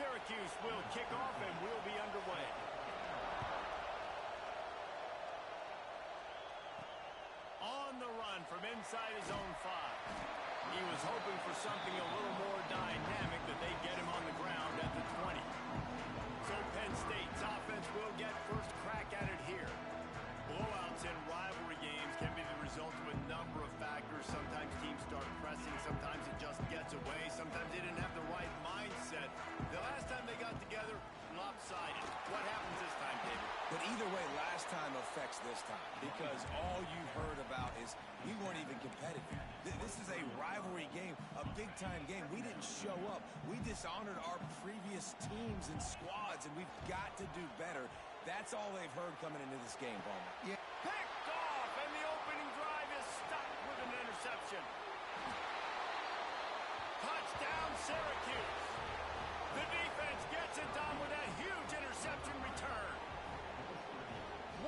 Syracuse will kick off and we'll be underway. On the run from inside his own 5. He was hoping for something a little more dynamic, that they get him on the ground at the 20. So Penn State's offense will get first crack at it here. Blowouts in rivalry games can be the result of a number of factors. Sometimes teams start pressing, sometimes it just gets away, sometimes they didn't have the right mindset. The last time they got together, lopsided. What happens this time, David? But either way, last time affects this time, because all you've heard about is we weren't even competitive. This is a rivalry game, a big-time game. We didn't show up. We dishonored our previous teams and squads, and we've got to do better. That's all they've heard coming into this game, Palmer. Yeah. Picked off, and the opening drive is stopped with an interception. Touchdown, Syracuse. The defense gets it done with a huge interception return.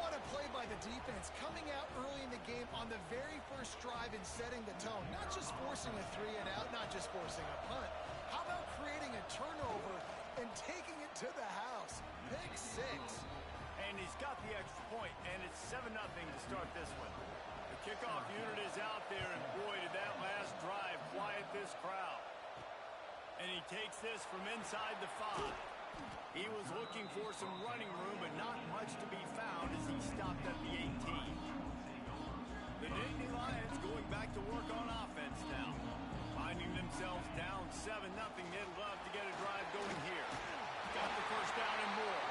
What a play by the defense, coming out early in the game on the very first drive and setting the tone. Not just forcing a 3-and-out, not just forcing a punt. How about creating a turnover and taking it to the house? Pick 6. And he's got the extra point, and it's 7-0 to start this one. The kickoff unit is out there, and boy, did that last drive quiet this crowd. And he takes this from inside the 5. He was looking for some running room, but not much to be found as he stopped at the 18. The Nittany Lions going back to work on offense now. Finding themselves down 7-0, they'd love to get a drive going here. Got the first down and more.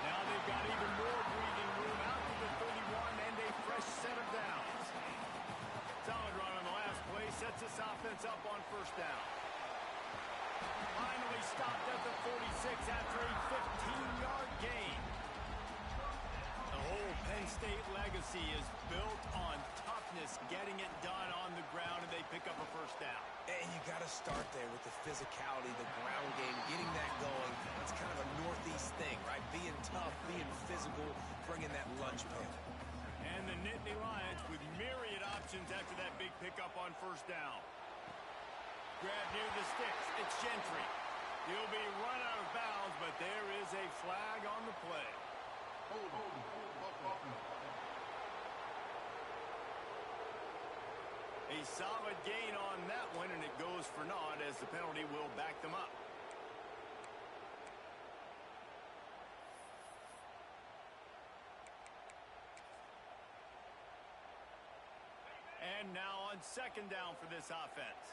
Now they've got even more breathing room out to the 31 and a fresh set of downs. Solid run on the last play sets this offense up on first down. Finally stopped at the 46 after a 15-yard gain. The whole Penn State legacy is built on toughness, getting it done on the ground, and they pick up a first down. And you got to start there with the physicality, the ground game, getting that going. It's kind of a Northeast thing, right? Being tough, being physical, bringing that lunch pail. And the Nittany Lions with myriad options after that big pickup on first down. Grab near the sticks. It's Gentry. He'll be run out of bounds, but there is a flag on the play. A solid gain on that one, and it goes for naught as the penalty will back them up. And now on second down for this offense.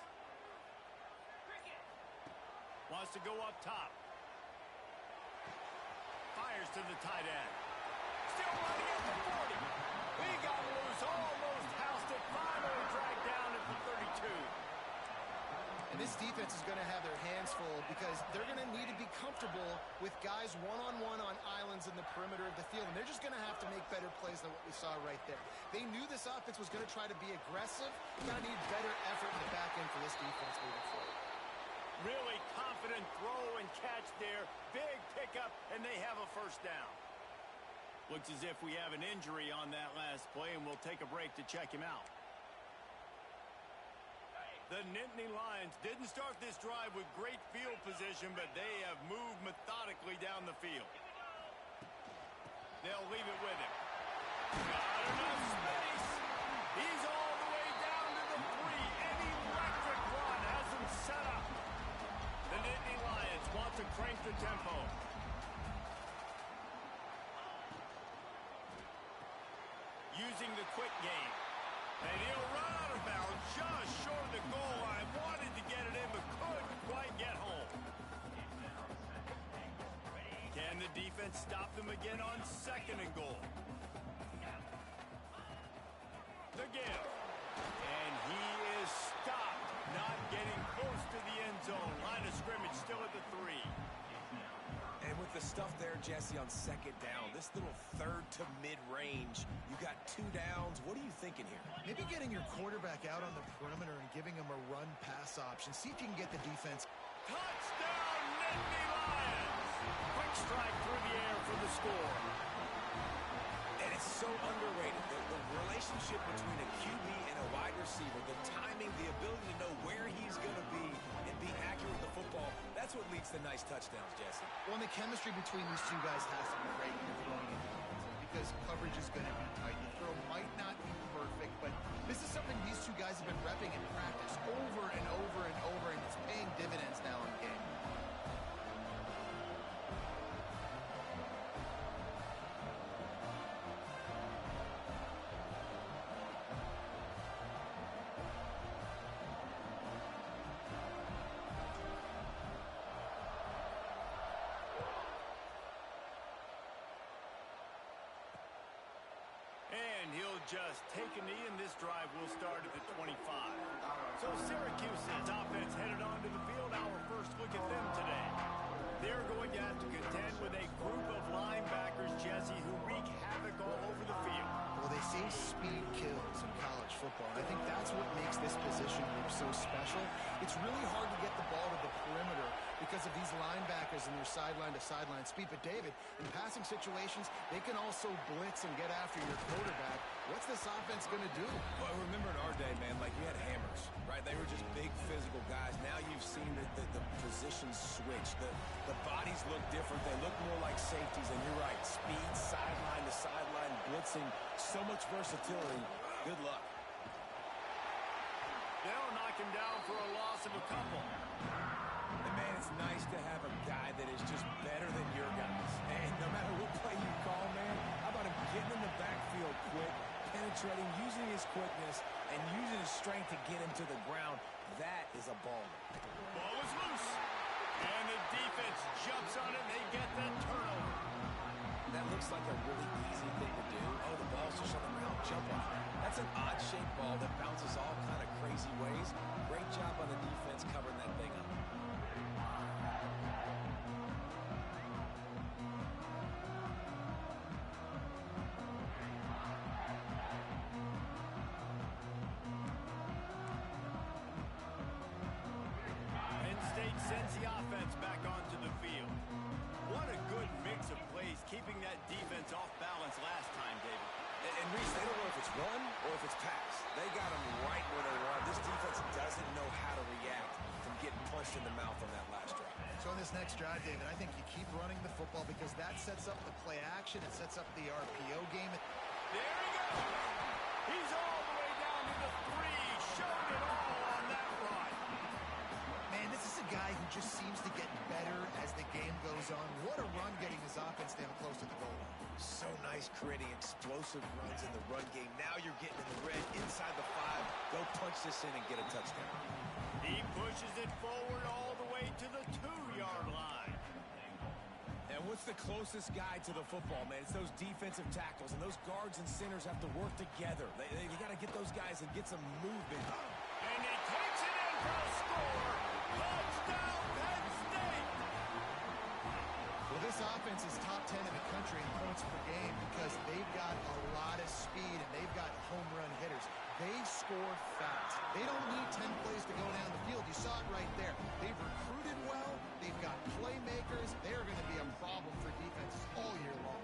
Wants to go up top. Fires to the tight end. Still running at the 40. He got loose, almost housed it, finally dragged down at the 32. And this defense is going to have their hands full because they're going to need to be comfortable with guys one-on-one on islands in the perimeter of the field. And they're just going to have to make better plays than what we saw right there. They knew this offense was going to try to be aggressive. Going to need better effort in the back end for this defense moving forward. Really confident throw and catch there. Big pickup, and they have a first down. Looks as if we have an injury on that last play, and we'll take a break to check him out. The Nittany Lions didn't start this drive with great field position, but they have moved methodically down the field. They'll leave it with him. Got enough space. He's all the way down to the 3. An electric run has him set up. The Nittany Lions want to crank the tempo. Using the quick game. And he'll run out of bounds just short of the goal line. Wanted to get it in, but couldn't quite get home. Can the defense stop them again on second and goal? The give. And he is stopped, not getting close to the end zone. Line of scrimmage still at the 3. And with the stuff there, Jesse, on second down, this little third to mid-range, you got 2 downs. What are you thinking here? Maybe getting your quarterback out on the perimeter and giving him a run-pass option. See if you can get the defense. Touchdown, Nittany Lions! Quick strike through the air for the score. And it's so underrated. The relationship between a QB and a wide receiver, the timing, the ability to know where he's going to be and be accurate with the football. That's what leads to nice touchdowns, Jesse. Well, and the chemistry between these two guys has to be great when you're throwing in defense because coverage is going to be tight. The throw might not be perfect, but this is something these two guys have been repping in practice over and over and over, and it's paying dividends now in the game. And he'll just take a knee, and this drive will start at the 25. So Syracuse's offense headed onto the field. Our first look at them today. They're going to have to contend with a group of linebackers, Jesse, who wreak havoc all over the field. Well, they say speed kills in college football, and I think that's what makes this position group so special. It's really hard to get the ball to the perimeter because of these linebackers and their sideline-to-sideline speed. But, David, in passing situations, they can also blitz and get after your quarterback. What's this offense going to do? Well, remember in our day, man, like you had hammers, right? They were just big physical guys. Now you've seen the positions switch. The bodies look different. They look more like safeties, and you're right. Speed, sideline to sideline, blitzing, so much versatility. Good luck. They'll knock him down for a loss of a couple. And, man, it's nice to have a guy that is just better than your guys. And no matter what play you call, man, how about him getting in the backfield quick, penetrating, using his quickness, and using his strength to get him to the ground. That is a baller. Ball is loose. And the defense jumps on it, and they get that turnover. That looks like a really easy thing to do. Oh, the ball's just on the ground. Jump on it. That's an odd-shaped ball that bounces all kind of crazy ways. Great job on the defense covering that thing up. Penn State sends the offense back onto the field. What a good mix of plays, keeping that defense off balance last time, David. And Reese, they don't know if it's run or if it's pass. They got them right where they want. This defense doesn't know how to react from getting punched in the mouth on that last drive. So on this next drive, David, I think you keep running the football because that sets up the play action. It sets up the RPO game. There he goes. He's all the way down to the 3, showing it all on that run. Man, this is a guy who just seems to get better as the game goes on. What a run getting his offense down close to the goal line. So nice creating explosive runs in the run game. Now you're getting in the red inside the 5. Go punch this in and get a touchdown. He pushes it forward all the way to the 2-yard line. And what's the closest guy to the football, man? It's those defensive tackles, and those guards and centers have to work together. They got to get those guys and get some movement. And he takes it in for a score. Touchdown, Penn State. Well, this offense is top 10 in the country in points per game because they've got a lot of speed and they've got home run hitters. They score fast. They don't need 10 plays to go down the field. You saw it right there. They've recruited well. They've got playmakers. They're going to be a problem for defenses all year long.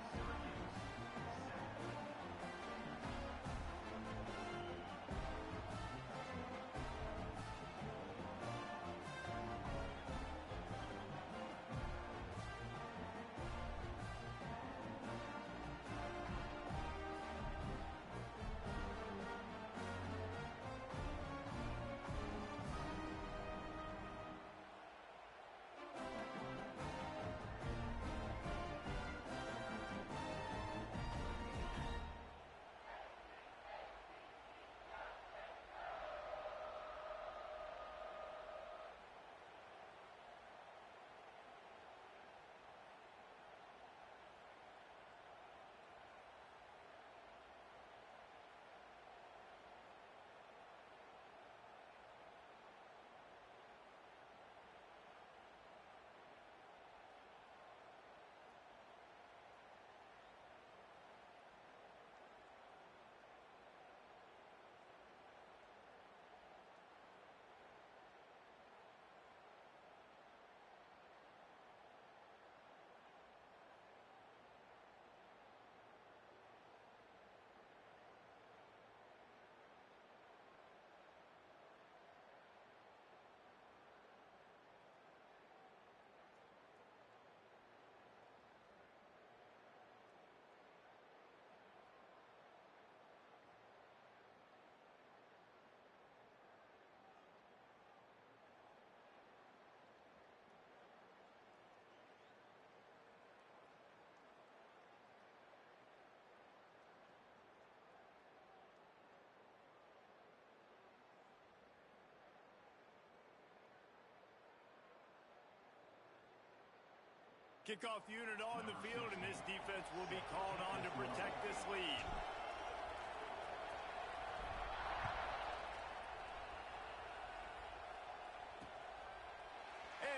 Kickoff unit on the field, and this defense will be called on to protect this lead.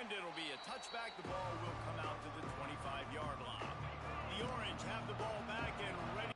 And it'll be a touchback. The ball will come out to the 25-yard line. The Orange have the ball back and ready.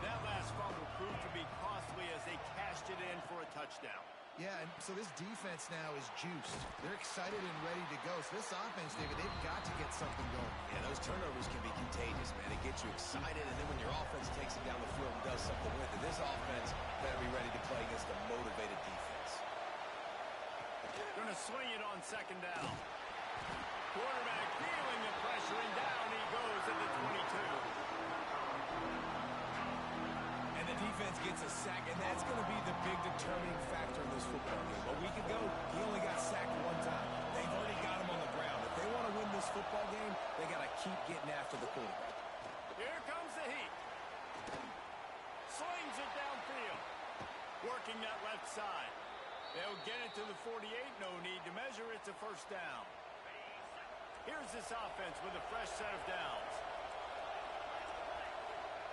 That last fumble proved to be costly as they cashed it in for a touchdown. Yeah, and so this defense now is juiced. They're excited and ready to go. So this offense, David, they've got to get something going. Yeah, those turnovers can be contagious, man. It gets you excited, and then when your offense takes it down the field and does something with it, this offense better be ready to play against a motivated defense. Going to swing it on second down. Quarterback feeling the pressure, and down he goes at the 22. And the defense gets a sack, and that's going to be the big determining factor in this football game. A week ago, he only got sacked one time. They've already got him on the ground. If they want to win this football game, they got to keep getting after the quarterback. Here comes the heat. Slings it downfield. Working that left side. They'll get it to the 48. No need to measure. It's a first down. Here's this offense with a fresh set of downs.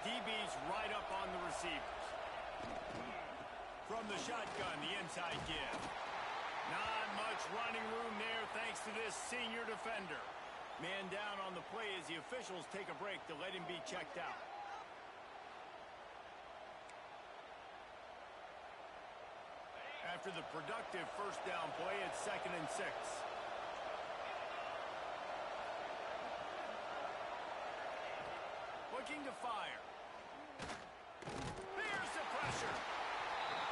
DB's right up on the receivers. From the shotgun, the inside give. Not much running room there thanks to this senior defender. Man down on the play as the officials take a break to let him be checked out. After the productive first down play, it's 2nd and 6. Looking to fire. There's the pressure.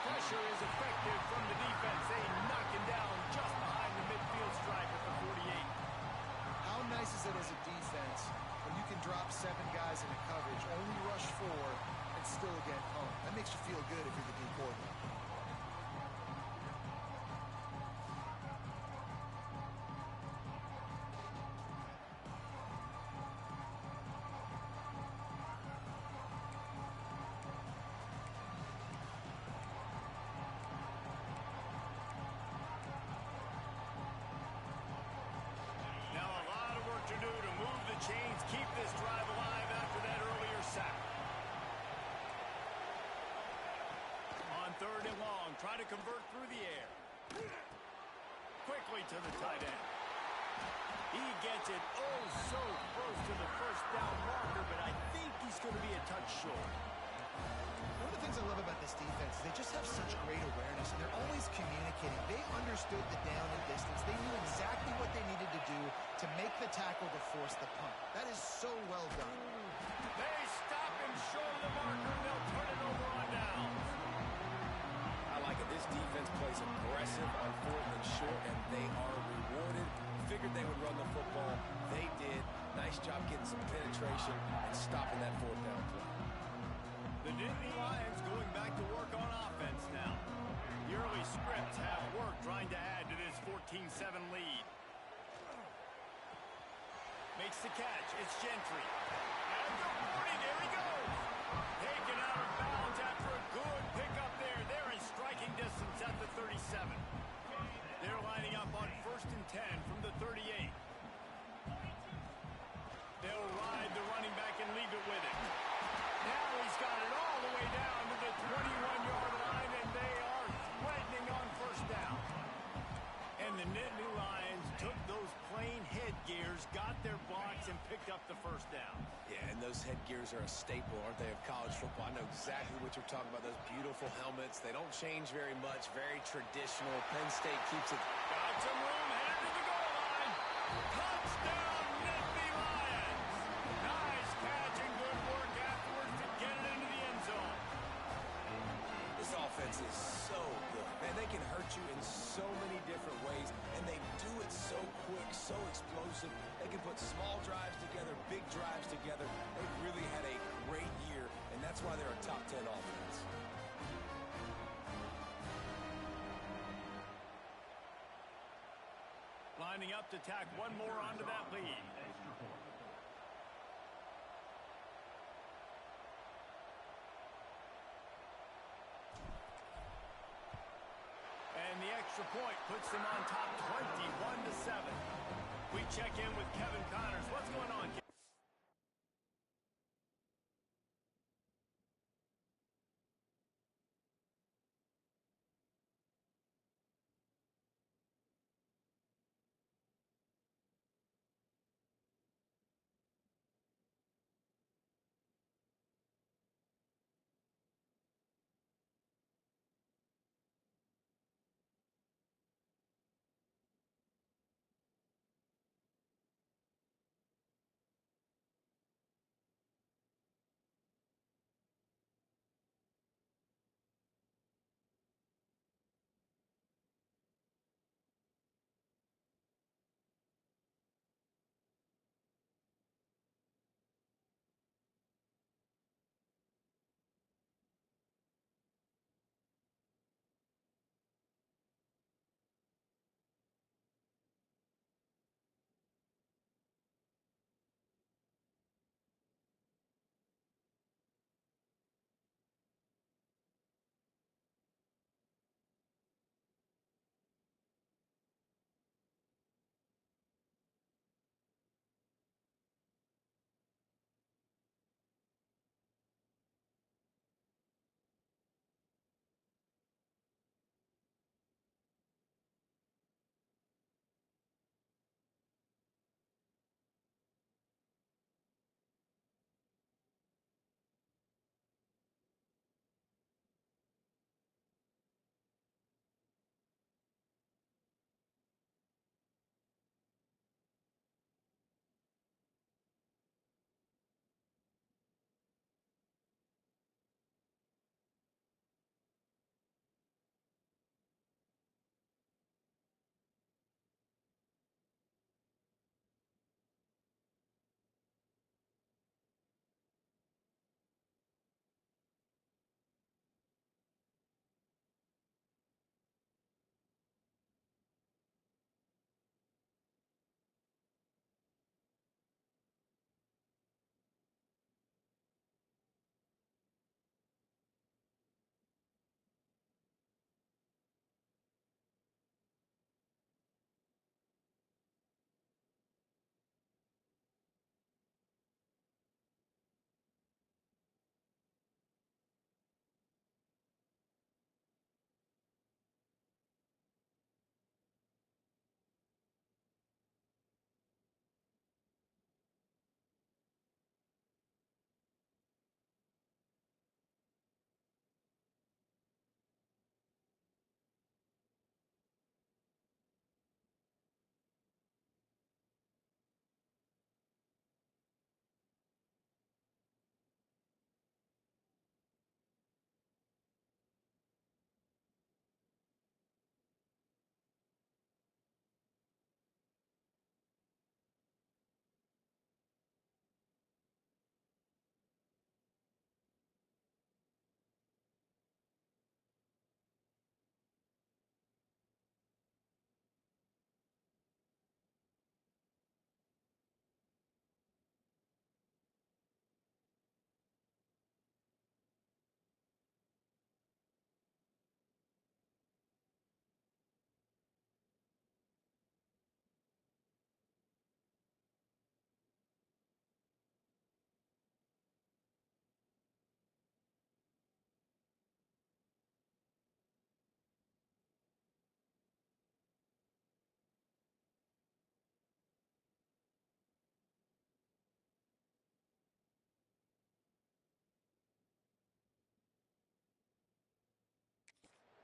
Pressure is effective from the defense. They knock him down just behind the midfield stripe at the 48. How nice is it as a defense when you can drop 7 guys in a coverage, only rush 4, and still get home? That makes you feel good if you're the D coordinator. Chains keep this drive alive after that earlier sack. On 3rd and long, try to convert through the air. Quickly to the tight end. He gets it oh so close to the first down marker, but I think he's going to be a touch short. One of the things I love about this defense is they just have such great awareness, and they're always communicating. They understood the down and distance. They knew exactly what they needed to do to make the tackle to force the punt. That is so well done. They stop him short of the marker, and they'll turn it over on downs. I like it. This defense plays aggressive on 4th and short, and they are rewarded. Figured they would run the football. They did. Nice job getting some penetration and stopping that 4th down play. The Nittany Lions going back to work on offense now. The early scripts have worked trying to add to this 14-7 lead. Makes the catch. It's Gentry. At the 40, there he goes. Taken out of bounds after a good pickup there. They're in striking distance at the 37. They're lining up on 1st and 10 from the 38. They'll ride the running back and leave it with him. Now he's got it all the way down to the 21-yard line, and they are threatening on 1st down. And the Nittany Lions took those plain headgears, got their blocks, and picked up the 1st down. Yeah, and those headgears are a staple, aren't they, of college football? I know exactly what you're talking about, those beautiful helmets. They don't change very much, very traditional. Penn State keeps it. Got some room, headed to the goal line. Touchdown, offense is so good. Man, they can hurt you in so many different ways, and they do it so quick, so explosive. They can put small drives together, big drives together. They've really had a great year, and that's why they're a top 10 offense. Lining up to tack one more onto that lead. And the extra point puts them on top 21-7. We check in with Kevin Connors. What's going on, Kevin?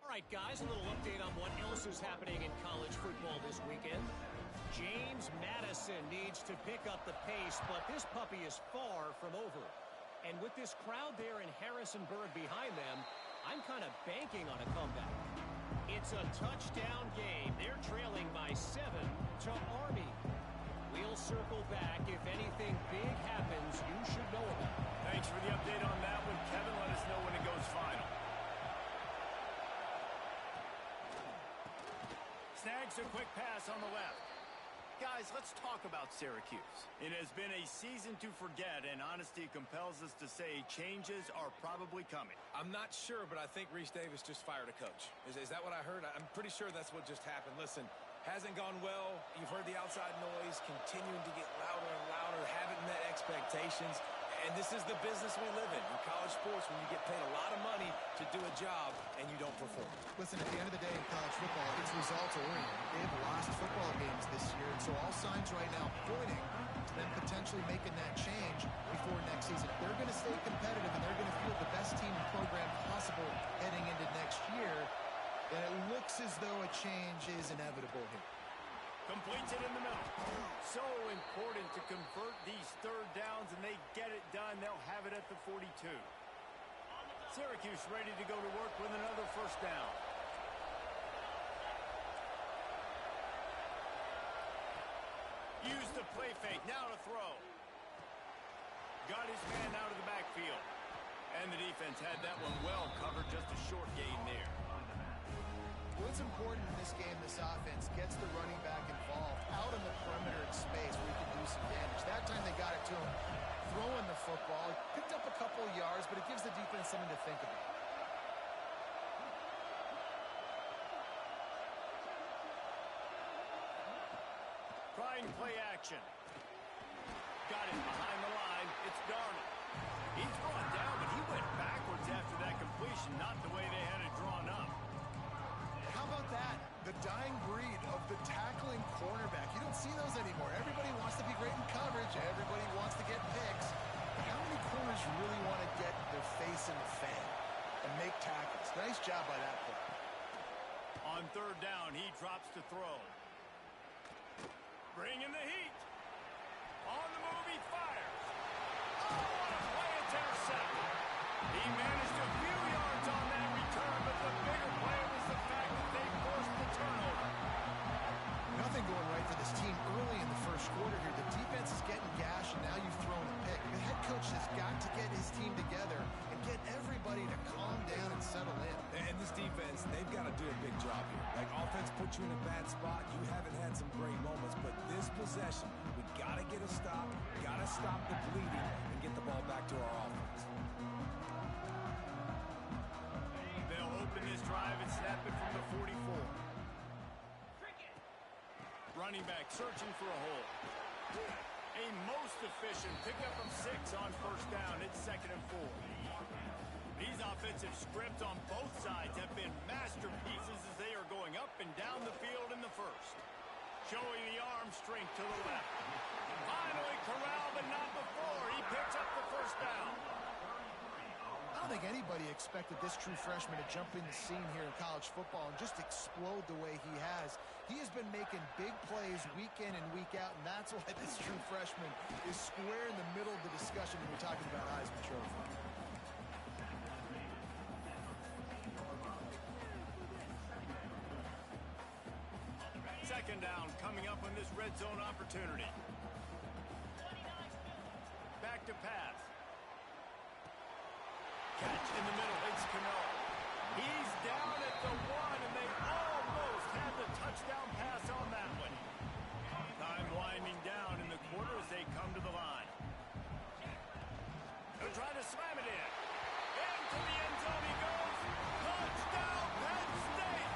All right, guys, a little update on what else is happening in college football this weekend. James Madison needs to pick up the pace, but this puppy is far from over. And with this crowd there in Harrisonburg behind them, I'm kind of banking on a comeback. It's a touchdown game. They're trailing by 7 to Army. We'll circle back. If anything big happens, you should know about it. Thanks for the update on that one, Kevin. Let us know when it goes final. Snags a quick pass on the left. Guys, let's talk about Syracuse. It has been a season to forget, and honesty compels us to say changes are probably coming. I'm not sure, but I think Reese Davis just fired a coach. Is that what I heard? I'm pretty sure that's what just happened. Listen, hasn't gone well. You've heard the outside noise, continuing to get louder and louder, haven't met expectations. And this is the business we live in college sports, when you get paid a lot of money to do a job and you don't perform. Listen, at the end of the day in college football, it's results-oriented. They have lost football games this year, and so all signs right now pointing to them potentially making that change before next season. They're going to stay competitive, and they're going to field the best team and program possible heading into next year. And it looks as though a change is inevitable here. Completes it in the middle. So important to convert these third downs, and they get it done. They'll have it at the 42. Syracuse ready to go to work with another first down. Use the play fake. Now to throw. Got his man out of the backfield. And the defense had that one well covered. Just a short gain there. What's important in this game, this offense gets the running back involved out in the perimeter in space where he can do some damage. That time they got it to him throwing the football. He picked up a couple of yards, but it gives the defense something to think about. Trying play action. Got it behind the line. It's Darnold. He's brought down, but he went backwards after that completion, not the way they had it drawn up. How about that? The dying breed of the tackling cornerback. You don't see those anymore. Everybody wants to be great in coverage. Everybody wants to get picks. But how many corners really want to get their face in the fan and make tackles? Nice job by that player. On third down, he drops to throw. Bringing the heat. On the move, he fires. Oh, what a play! It's intercepted. He managed a few yards on that return, but the bigger play was the fact that they forced the turnover. Nothing going right for this team early in the first quarter here. The defense is getting gashed, and now you've thrown a pick. The head coach has got to get his team together and get everybody to calm down and settle in. And this defense, they've got to do a big job here. Like, offense put you in a bad spot. You haven't had some great moments, but this possession, we got to get a stop, got to stop the bleeding, and get the ball back to our offense. They'll open this drive and snap it from the 44. Running back searching for a hole. A most efficient pickup of 6 on first down. It's 2nd and 4. These offensive scripts on both sides have been masterpieces as they are going up and down the field in the first. Showing the arm strength to the left. Finally corralled, but not before. He picks up the first down. I don't think anybody expected this true freshman to jump in the scene here in college football and just explode the way he has. He has been making big plays week in and week out, and that's why this true freshman is square in the middle of the discussion when we're talking about Heisman Trophy. Second down coming up on this red zone opportunity. Back to pass. Catch in the middle. It's Cano. He's down at the 1, and they almost had the touchdown pass on that one. Time winding down in the quarter as they come to the line. They'll try to slam it in. Into the end zone he goes. Touchdown, Penn State!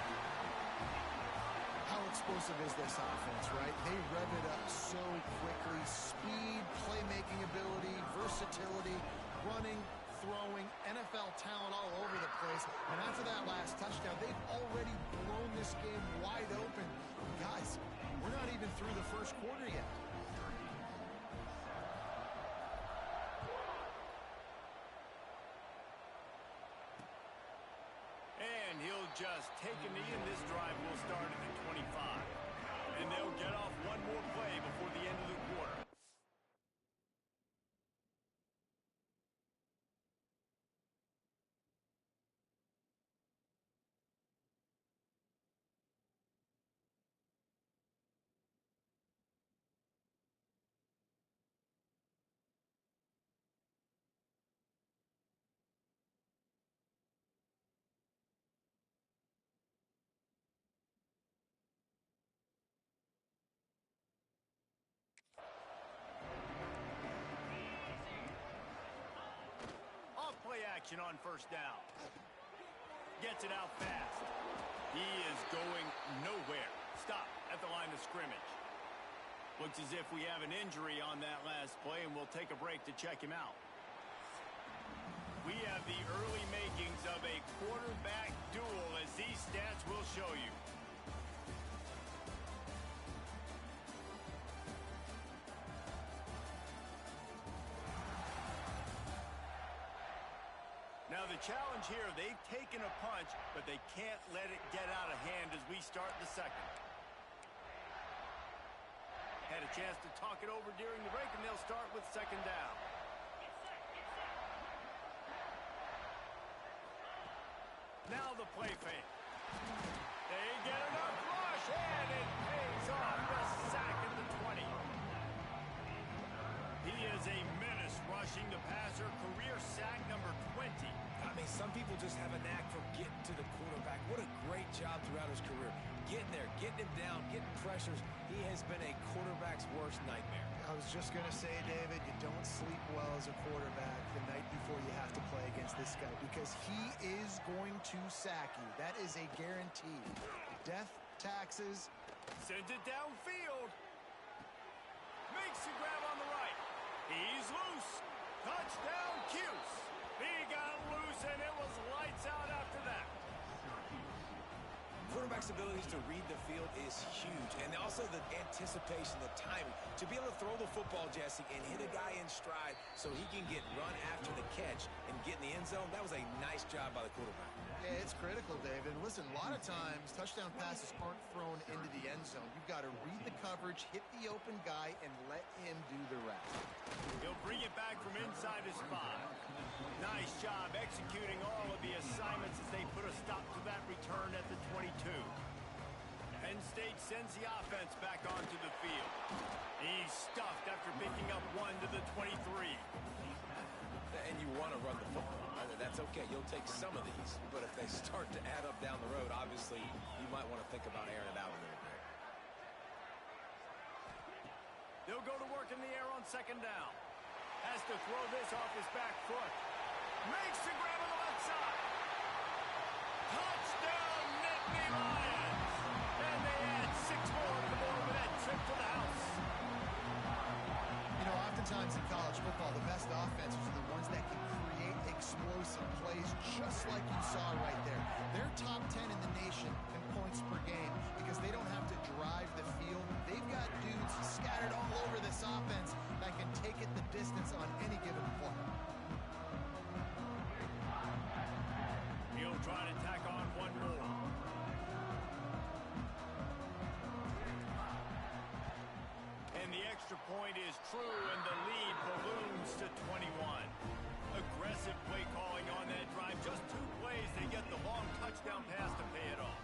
How explosive is this offense, right? They rev it up so quickly. Speed, playmaking ability, versatility, running, throwing, NFL talent all over the place. And after that last touchdown, they've already blown this game wide open. Guys, we're not even through the first quarter yet. And he'll just take a knee, and this drive will start at the 25. And they'll get off one more play before the end of the quarter. play action on first down. Gets it out fast. He is going nowhere. Stop at the line of scrimmage. Looks as if we have an injury on that last play, and we'll take a break to check him out. We have the early makings of a quarterback duel, as these stats will show you. Now the challenge here, they've taken a punch, but they can't let it get out of hand as we start the second. Had a chance to talk it over during the break, and they'll start with second down. Now the play fake. They get enough rush, and it pays off. The sack at the 20. He is a menace rushing the passer. Career sack number 20. I mean, some people just have a knack for getting to the quarterback. What a great job throughout his career. Getting there, getting him down, getting pressures. He has been a quarterback's worst nightmare. I was just going to say, David, you don't sleep well as a quarterback the night before you have to play against this guy, because he is going to sack you. That is a guarantee. Death, taxes. Sends it downfield. Makes the grab on the right. He's loose. Touchdown, Cuse. He got loose, and it was lights out after that. Quarterback's abilities to read the field is huge, and also the anticipation, the timing. To be able to throw the football, Jesse, and hit a guy in stride so he can get run after the catch and get in the end zone, that was a nice job by the quarterback. Yeah, it's critical, David. Listen, a lot of times, touchdown passes aren't thrown into the end zone. You've got to read the coverage, hit the open guy, and let him do the rest. He'll bring it back from inside his spot. Nice job executing all of the assignments as they put a stop to that return at the 22. Penn State sends the offense back onto the field. He's stuffed after picking up one to the 23. And you want to run the football. That's okay. You'll take some of these. But if they start to add up down the road, obviously, you might want to think about airing it out a little bit. They'll go to work in the air on second down. Has to throw this off his back foot. Makes the grab on the left side. Touchdown, Nittany Lions. And they add 6 more to the board with that trip to the house. You know, oftentimes in college football, the best offenses are the ones that can create explosive plays, just like you saw right there. They're top 10 in the nation in points per game because they don't have to drive the field. They've got dudes scattered all over this offense that can take it the distance on any given play. He'll try to tack on one more. And the extra point is true, and the lead balloons to 21. Aggressive play calling on that drive. Just 2 plays, they get the long touchdown pass to pay it off.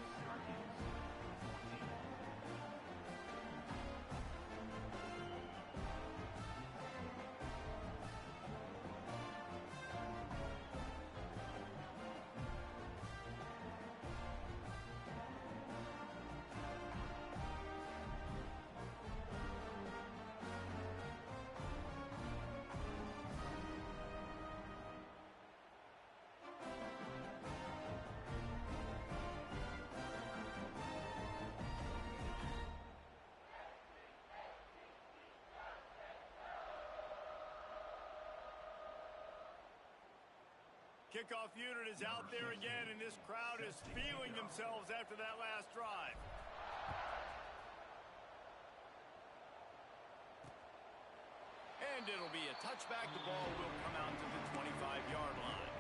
Kickoff unit is out there again, and this crowd is feeling themselves after that last drive. And it'll be a touchback. The ball will come out to the 25-yard line.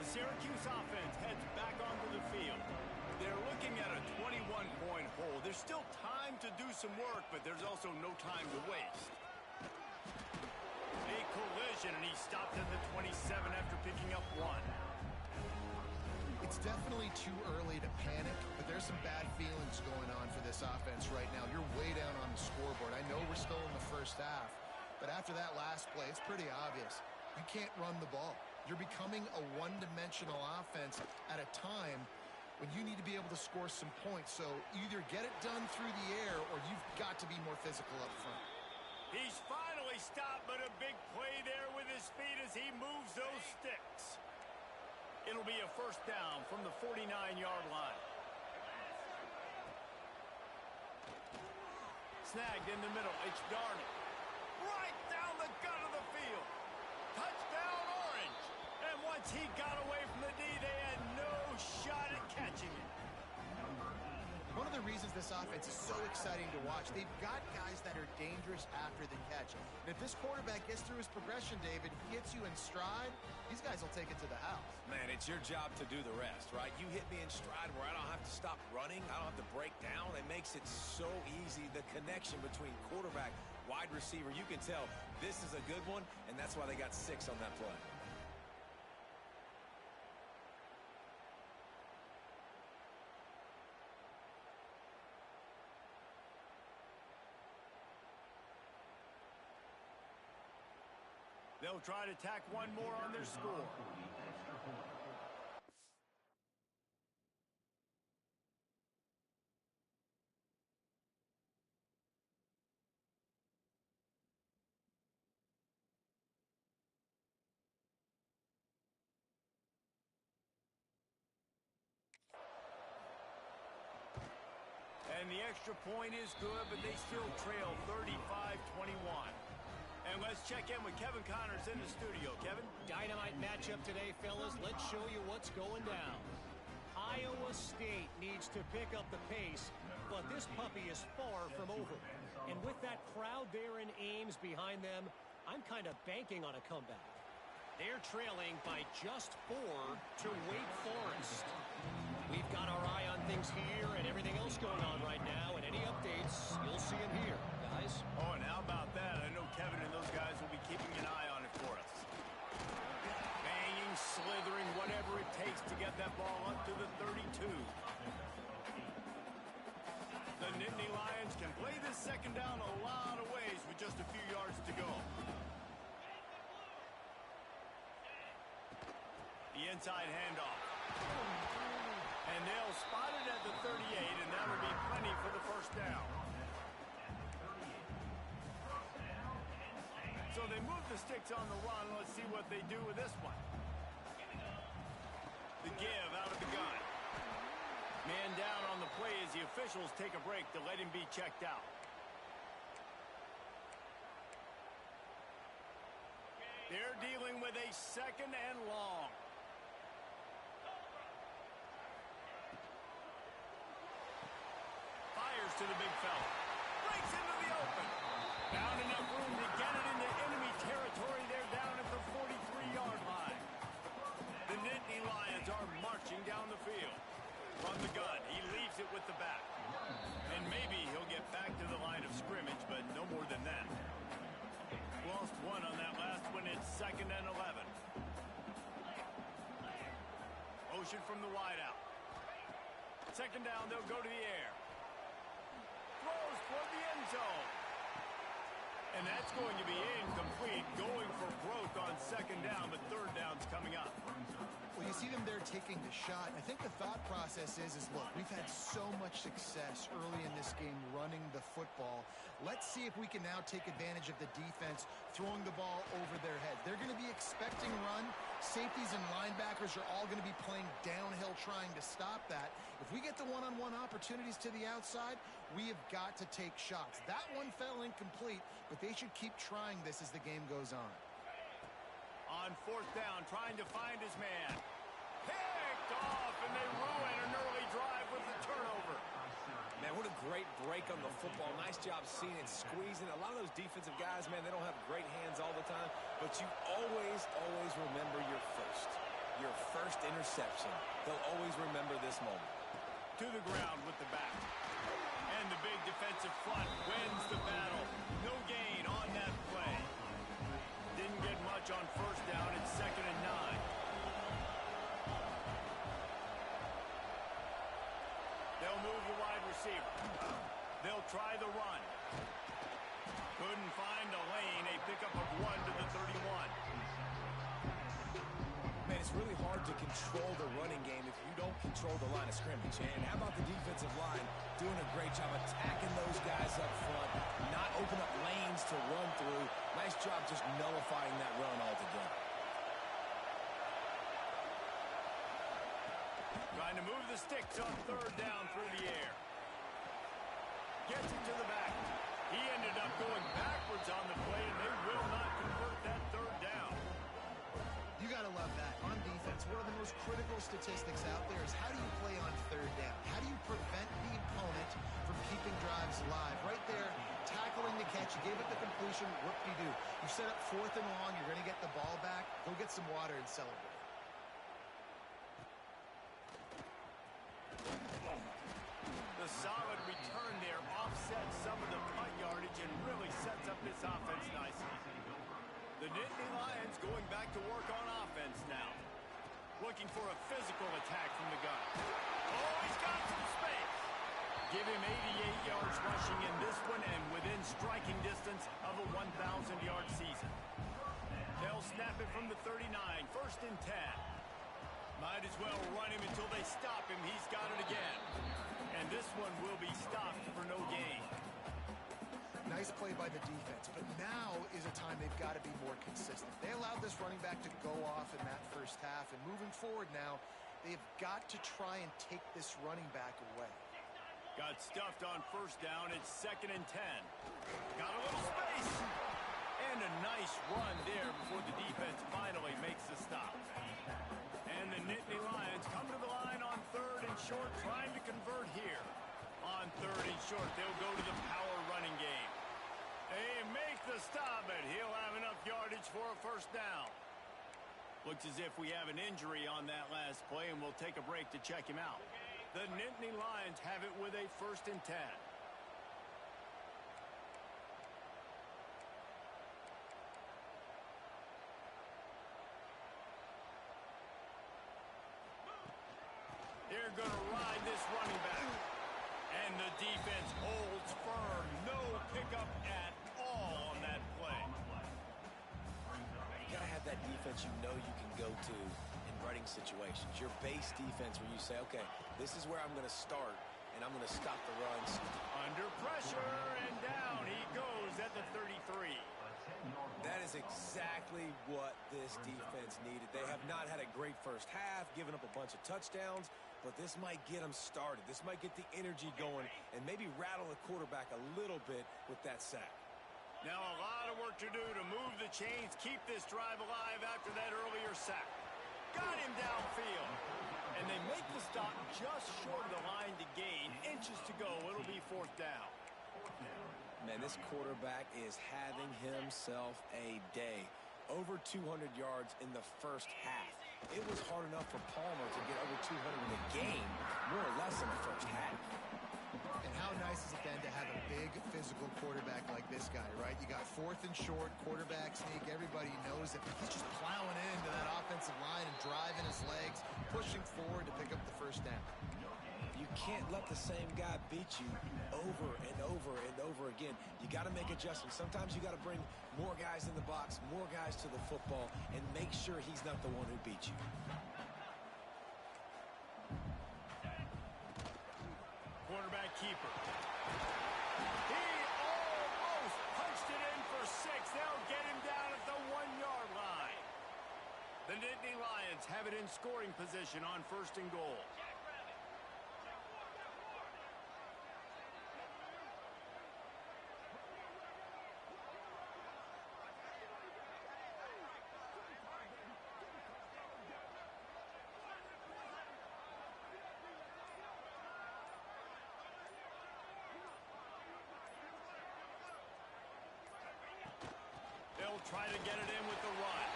The Syracuse offense heads back onto the field. They're looking at a 21-point hole. There's still time to do some work, but there's also no time to waste. A collision, and he stopped at the 27 after picking up 1. It's definitely too early to panic, but there's some bad feelings going on for this offense right now. You're way down on the scoreboard. I know we're still in the first half, but after that last play, it's pretty obvious. You can't run the ball. You're becoming a one-dimensional offense at a time when you need to be able to score some points. So either get it done through the air or you've got to be more physical up front. He's finally Nice stop, but a big play there with his speed as he moves those sticks. It'll be a first down from the 49-yard line. Snagged in the middle. It's Darnold. Right down the gut of the field. Touchdown, Orange. And once he got away from the D, they had no shot at catching it. One of the reasons this offense is so exciting to watch, they've got guys that are dangerous after the catch. And if this quarterback gets through his progression, David, hits you in stride, these guys will take it to the house. Man, it's your job to do the rest, right? You hit me in stride where I don't have to stop running. I don't have to break down. It makes it so easy. The connection between quarterback, wide receiver, you can tell this is a good one, and that's why they got 6 on that play. They'll try to tack one more on their score. And the extra point is good, but they still trail 35-21. And let's check in with Kevin Connors in the studio. Kevin? Dynamite matchup today, fellas. Let's show you what's going down. Iowa State needs to pick up the pace, but this puppy is far from over. And with that crowd there in Ames behind them, I'm kind of banking on a comeback. They're trailing by just 4 to Wake Forest. We've got our eye on things here and everything else going on right now, and any updates, you'll see them here, guys. Oh, and how about that? I know Kevin and those guys will be keeping an eye on it for us. Banging, slithering, whatever it takes to get that ball up to the 32. The Nittany Lions can play this second down a lot of ways with just a few yards to go. The inside handoff. And they'll spot it at the 38, and that'll be plenty for the first down. So they move the sticks on the run. Let's see what they do with this one. The give out of the gun. Man down on the play as the officials take a break to let him be checked out. They're dealing with a second and long. Fires to the big fella. Breaks into the open. Found enough room to get it into enemy territory. They're down at the 43-yard line. The Nittany Lions are marching down the field. From the gun, he leaves it with the back. And maybe he'll get back to the line of scrimmage, but no more than that. Lost one on that last one. It's 2nd and 11. Motion from the wideout. Second down, they'll go to the air. Throws for the end zone. And that's going to be incomplete. Going for broke on second down, but third down's coming up. Well, you see them there taking the shot. I think the thought process is look, we've had so much success early in this game running the football. Let's see if we can now take advantage of the defense throwing the ball over their head. They're going to be expecting run. Safeties and linebackers are all going to be playing downhill trying to stop that. If we get the one-on-one opportunities to the outside, we have got to take shots. That one fell incomplete, but they should keep trying this as the game goes on. On fourth down, trying to find his man. Picked off, and they ruin an early drive with the turnover. Man, what a great break on the football. Nice job seeing it, squeezing. A lot of those defensive guys, man, they don't have great hands all the time, but you always remember your first interception. They'll always remember this moment. To the ground with the back. And the big defensive front wins the battle. No gain on that play. Didn't get much on first down. It's 2nd and 9. They'll move the wide receiver. They'll try the run. Couldn't find a lane. A pickup of 1 to the 31. Man, it's really hard to control the running game if you don't control control the line of scrimmage. And how about the defensive line doing a great job attacking those guys up front, not open up lanes to run through. Nice job just nullifying that run altogether. Trying to move the sticks on third down through the air. Gets it to the back. He ended up going backwards on the play, and they will not convert that third down. You got to love that. On defense, one of the most critical statistics out there is how do you play on third down? How do you prevent the opponent from keeping drives alive? Right there, tackling the catch. You gave it the completion. Whoop-de-doo. You set up fourth and long. You're going to get the ball back. Go get some water and celebrate. The solid return there offsets some of the punt yardage and really sets up this offense nicely. The Nittany Lions going back to work on offense now. Looking for a physical attack from the gun. Oh, he's got some space. Give him 88 yards rushing in this one and within striking distance of a 1,000-yard season. They'll snap it from the 39, first and 10. Might as well run him until they stop him. He's got it again. And this one will be stopped for no gain. Nice play by the defense, but now is a time they've got to be more consistent. They allowed this running back to go off in that first half, and moving forward now, they've got to try and take this running back away. Got stuffed on first down. It's second and 10. Got a little space. And a nice run there before the defense finally makes the stop. And the Nittany Lions come to the line on third and short, trying to convert here. On third and short, they'll go to the power running game. They make the stop, but he'll have enough yardage for a first down. Looks as if we have an injury on that last play, and we'll take a break to check him out. The Nittany Lions have it with a first and 10. They're going to ride this running back. And the defense holds firm. No pickup at all on that play. You got to have that defense you know you can go to in running situations. Your base defense where you say, okay, this is where I'm going to start, and I'm going to stop the runs. Under pressure, and down he goes at the 33. That is exactly what this defense needed. They have not had a great first half, given up a bunch of touchdowns, but this might get them started. This might get the energy going and maybe rattle the quarterback a little bit with that sack. Now a lot of work to do to move the chains, keep this drive alive after that earlier sack. Got him downfield. And they make the stop just short of the line to gain. Inches to go. It'll be fourth down. Man, this quarterback is having himself a day. Over 200 yards in the first half. It was hard enough for Palmer to get over 200 in the game, more or less in the first half. And how nice is it then to have a big physical quarterback like this guy, right? You got fourth and short, quarterback sneak. Everybody knows it. He's just plowing into that offensive line and driving his legs, pushing forward to pick up the first down. You can't let the same guy beat you over and over and over again. You got to make adjustments. Sometimes you got to bring more guys in the box, more guys to the football, and make sure he's not the one who beat you. Quarterback keeper. He almost punched it in for 6. They'll get him down at the 1-yard line. The Nittany Lions have it in scoring position on first and goal. They'll try to get it in with the run.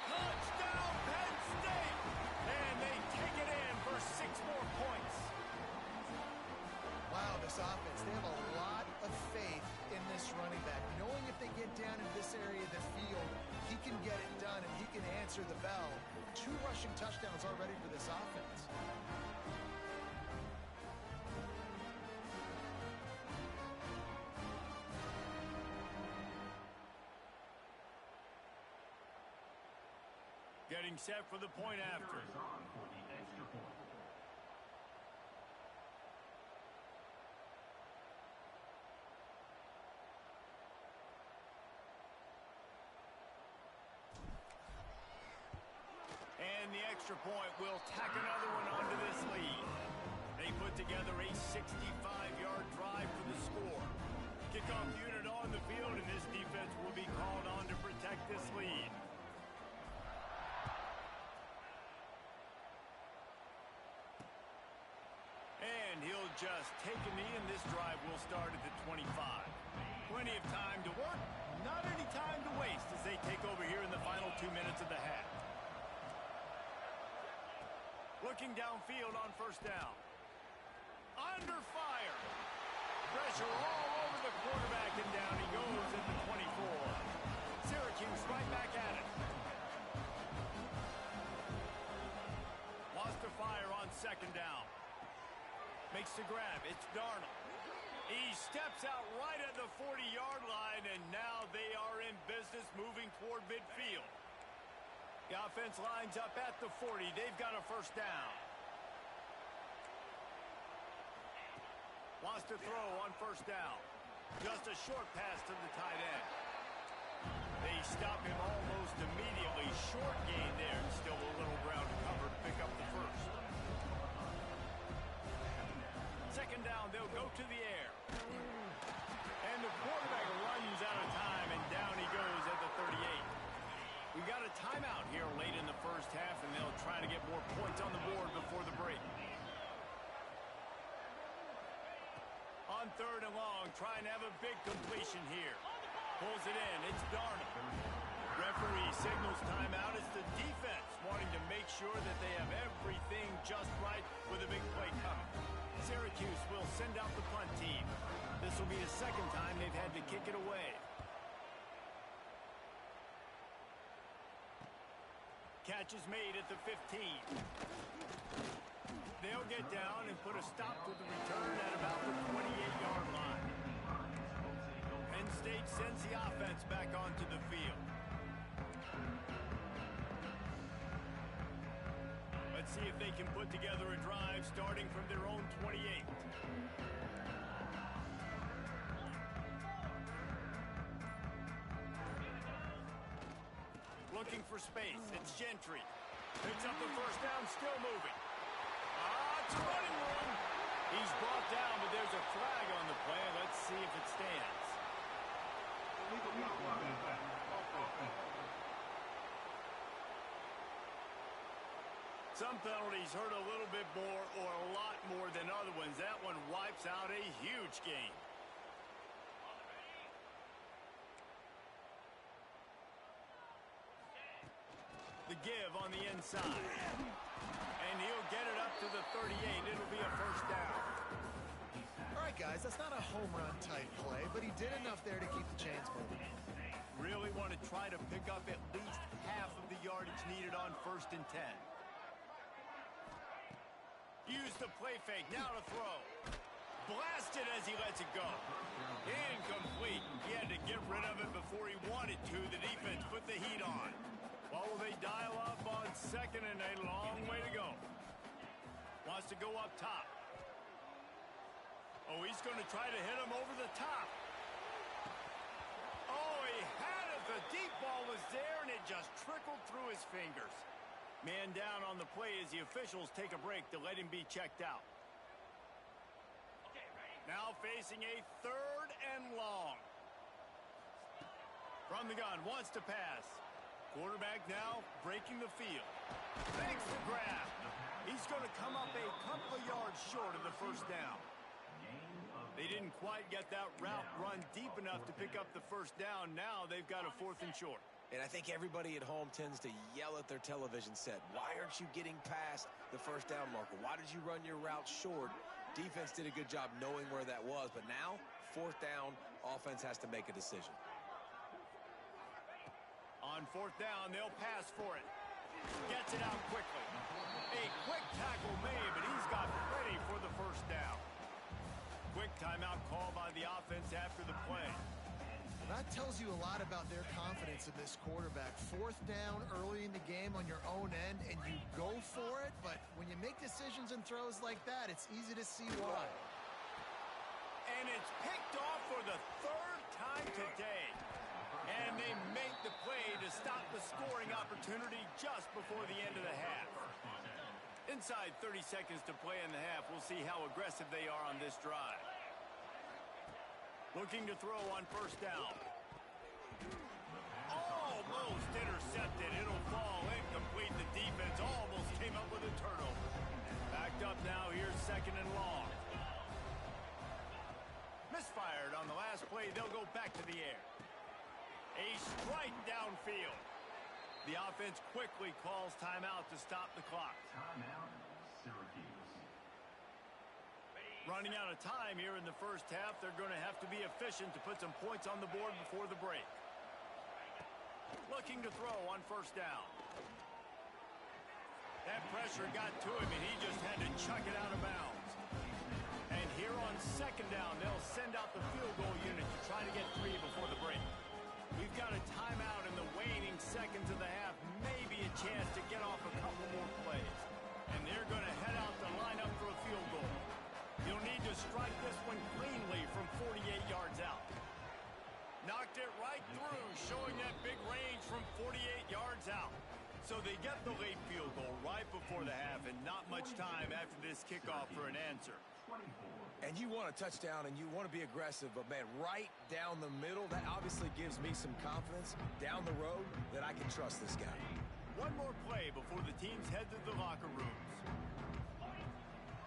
Touchdown, Penn State! And they take it in for 6 more points. Wow, this offense, they have a lot of faith in this running back. Knowing if they get down in this area of the field, he can get it done and he can answer the bell. 2 rushing touchdowns already for this offense. Getting set for the point after. And the extra point will tack another one onto this lead. They put together a 65-yard drive for the score. Kickoff unit on the field, and this defense will be called on to protect this lead. And he'll just take a knee, and this drive will start at the 25. Plenty of time to work, not any time to waste as they take over here in the final 2 minutes of the half. Looking downfield on first down. Under fire. Pressure all over the quarterback, and down he goes at the 24. Syracuse right back at it. Lost to fire on second down. Makes the grab. It's Darnold. He steps out right at the 40-yard line, and now they are in business moving toward midfield. The offense lines up at the 40. They've got a first down. Wants to throw on first down. Just a short pass to the tight end. They stop him almost immediately. Short gain there, and still a little ground to cover to pick up the first. Second down, they'll go to the air. And the quarterback runs out of time, and down he goes at the 38. We got a timeout here late in the first half, and they'll try to get more points on the board before the break. On third and long, trying to have a big completion here. Pulls it in. It's Darnold. Referee signals timeout. It's the defense wanting to make sure that they have everything just right with a big play coming. Syracuse will send out the punt team. This will be the second time they've had to kick it away. Catch is made at the 15. They'll get down and put a stop to the return at about the 28-yard line. Penn State sends the offense back onto the field. Let's see if they can put together a drive starting from their own 28. Looking for space. It's Gentry. Picks up the first down, still moving. It's a running run. He's brought down, but there's a flag on the play. Let's see if it stands. Some penalties hurt a little bit more or a lot more than other ones. That one wipes out a huge game. The give on the inside. And he'll get it up to the 38. It'll be a first down. All right, guys, that's not a home run type play, but he did enough there to keep the chains moving. Really want to try to pick up at least half of the yardage needed on first and 10. Use the play fake. Now to throw. Blasted as he lets it go. Incomplete. He had to get rid of it before he wanted to. The defense put the heat on. Well, they dial up on second, and a long way to go. Wants to go up top. Oh, he's going to try to hit him over the top. Oh, he had it. The deep ball was there, and it just trickled through his fingers. Man down on the play as the officials take a break to let him be checked out. Now facing a third and long. From the gun, wants to pass. Quarterback now breaking the field. Makes the grab. He's going to come up a couple of yards short of the first down. They didn't quite get that route run deep enough to pick up the first down. Now they've got a fourth and short. And I think everybody at home tends to yell at their television set. Why aren't you getting past the first down marker? Why did you run your route short? Defense did a good job knowing where that was. But now, fourth down, offense has to make a decision. On fourth down, they'll pass for it. Gets it out quickly. A quick tackle made, but he's got ready for the first down. Quick timeout call by the offense after the play. That tells you a lot about their confidence in this quarterback. Fourth down early in the game on your own end, and you go for it, but when you make decisions and throws like that, it's easy to see why. And it's picked off for the third time today. And they make the play to stop the scoring opportunity just before the end of the half. Inside 30 seconds to play in the half, we'll see how aggressive they are on this drive. Looking to throw on first down. Almost intercepted. It'll fall incomplete. The defense almost came up with a turnover. Backed up now. Here's second and long. Misfired on the last play. They'll go back to the air. A strike downfield. The offense quickly calls timeout to stop the clock. Timeout, Syracuse. Running out of time here in the first half. They're going to have to be efficient to put some points on the board before the break. Looking to throw on first down. That pressure got to him, and he just had to chuck it out of bounds. And here on second down, they'll send out the field goal unit to try to get 3 before the break. We've got a timeout in the waning seconds of the half. Maybe a chance to get off a couple more plays. And they're going to head out to line up for a field goal. You'll need to strike this one cleanly from 48 yards out. Knocked it right through, showing that big range from 48 yards out. So they get the late field goal right before the half, and not much time after this kickoff for an answer. And you want a touchdown and you want to be aggressive, but man, right down the middle, that obviously gives me some confidence down the road that I can trust this guy. One more play before the teams head to the locker rooms.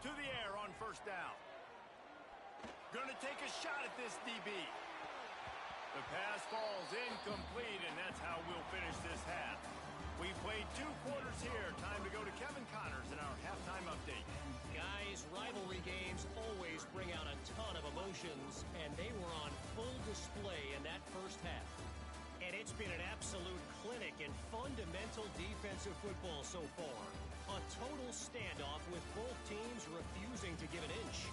To the air on first down. Gonna take a shot at this DB. The pass falls incomplete, and that's how we'll finish this half. We played 2 quarters here. Time to go to Kevin Connors in our halftime update. Guys, rivalry games always bring out a ton of emotions, and they were on full display in that first half. And it's been an absolute clinic in fundamental defensive football so far. A total standoff with both teams refusing to give an inch.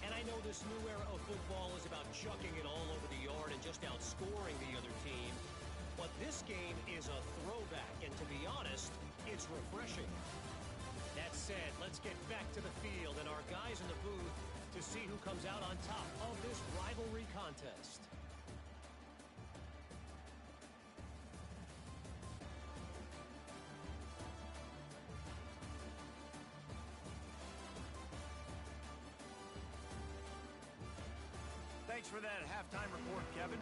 And I know this new era of football is about chucking it all over the yard and just outscoring the other team. But this game is a throwback, and to be honest, it's refreshing. That said, let's get back to the field and our guys in the booth to see who comes out on top of this rivalry contest. Thanks for that halftime report, Kevin.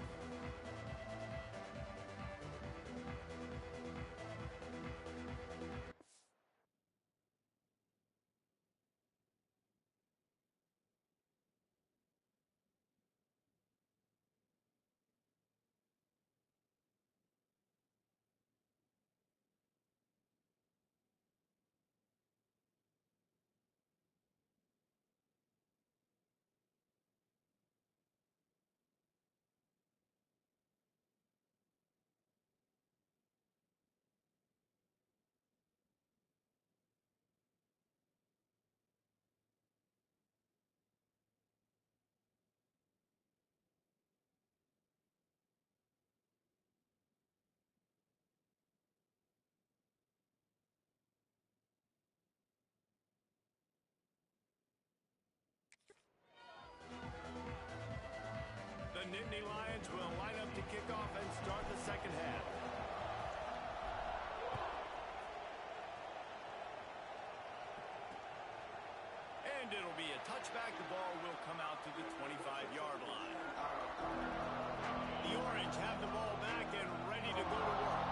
The Nittany Lions will line up to kick off and start the second half. And it'll be a touchback. The ball will come out to the 25-yard line. The Orange have the ball back and ready to go to work.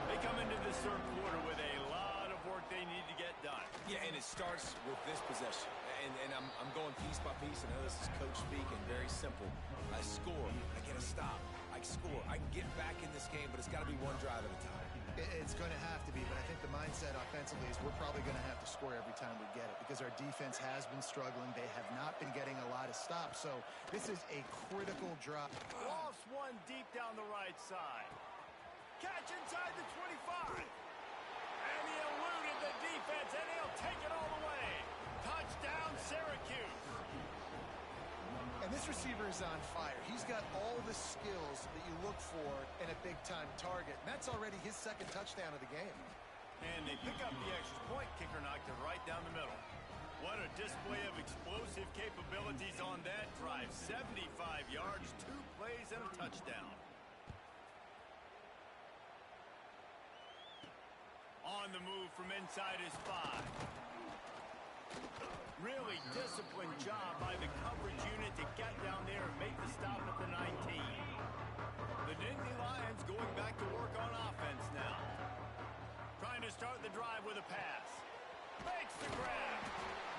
They come into this third quarter with a lot of work they need to get done. Yeah, and it starts with this possession. And I'm going piece by piece. I know this is coach speak and very simple. I score. I get a stop. I score. I can get back in this game, but it's got to be one drive at a time. It's going to have to be, but I think the mindset offensively is we're probably going to have to score every time we get it because our defense has been struggling. They have not been getting a lot of stops, so this is a critical drive. Lost one deep down the right side. Catch inside the 25. And he eluded the defense, and he'll take it all the way. Touchdown, Syracuse. And this receiver is on fire. He's got all the skills that you look for in a big-time target. And that's already his second touchdown of the game. And they pick up the extra point. Kicker knocked it right down the middle. What a display of explosive capabilities on that drive. 75 yards, 2 plays, and a touchdown. on the move from inside his 5. Really disciplined job by the coverage unit to get down there and make the stop at the 19. The Nittany Lions going back to work on offense now. Trying to start the drive with a pass. Makes the grab.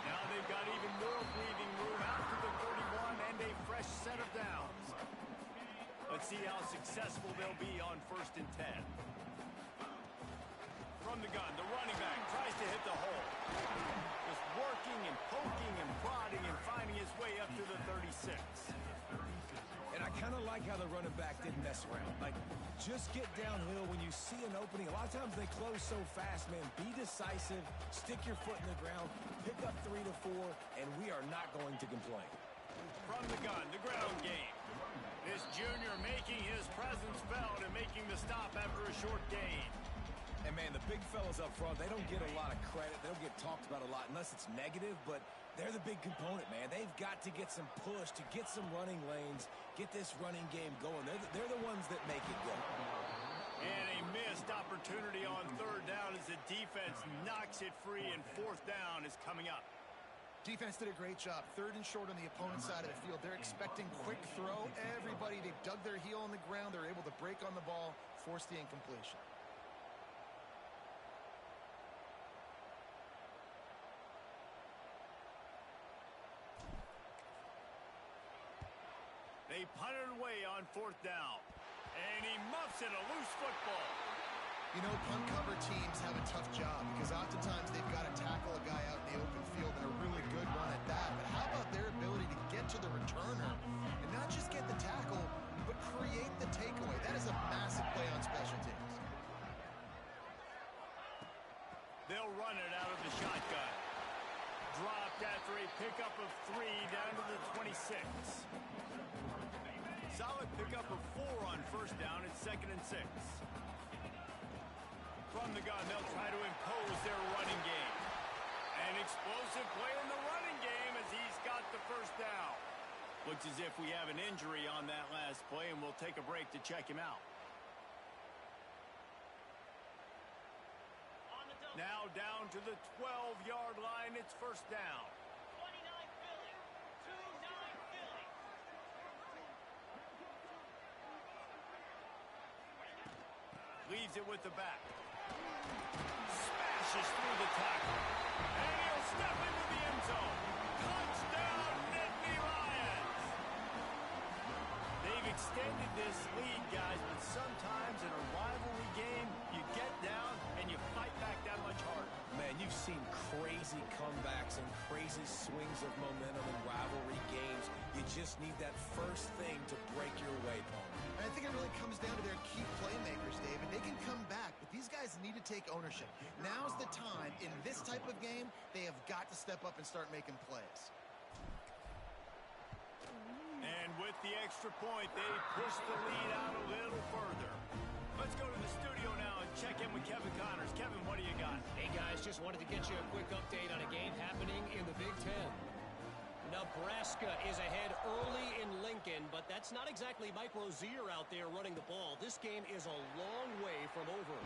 Now they've got even more breathing room out to the 31 and a fresh set of downs. Let's see how successful they'll be on 1st and 10. From the gun, the running back tries to hit the hole. Just working and poking and prodding and finding his way up to the 36. And I kind of like how the running back didn't mess around. Like, just get downhill when you see an opening. A lot of times they close so fast, man. Be decisive, stick your foot in the ground, pick up 3 to 4, and we are not going to complain. From the gun, the ground game. This junior making his presence felt and making the stop after a short gain. And, man, the big fellas up front, they don't get a lot of credit. They don't get talked about a lot unless it's negative, but they're the big component, man. They've got to get some push, to get some running lanes, get this running game going. They're the ones that make it go. And a missed opportunity on 3rd down as the defense knocks it free, and 4th down is coming up. Defense did a great job. 3rd and short on the opponent's side of the field. They're expecting quick throw. Everybody, they've dug their heel on the ground. They're able to break on the ball, force the incompletion. They punted away on 4th down. And he muffs it, a loose football. You know, punt cover teams have a tough job because oftentimes they've got to tackle a guy out in the open field, and a really good one at that. But how about their ability to get to the returner and not just get the tackle, but create the takeaway? That is a massive play on special teams. They'll run it out of the shotgun. Dropped after a pickup of 3 down to the 26. Solid pickup of 4 on 1st down. It's 2nd and 6. From the gun, they'll try to impose their running game. An explosive play in the running game as he's got the 1st down. Looks as if we have an injury on that last play, and we'll take a break to check him out. Now down to the 12-yard line. It's 1st down. 29 Philly. 2-9 Philly. Leaves it with the back. Smashes through the tackle. And he'll step into the end zone. Touchdown, Nittany Lions! They've extended this lead, guys, but sometimes in a rivalry game, you get down and you fight back that much harder. Man, you've seen crazy comebacks and crazy swings of momentum in rivalry games. You just need that first thing to break your way, Paul. And I think it really comes down to their key playmakers, David. They can come back, but these guys need to take ownership. Now's the time. In this type of game, they have got to step up and start making plays. And with the extra point, they push the lead out a little further. Let's go to the studio now and check in with Kevin Connors. Kevin, what do you got? Hey, guys, just wanted to get you a quick update on a game happening in the Big Ten. Nebraska is ahead early in Lincoln, but that's not exactly Mike Rozier out there running the ball. This game is a long way from over.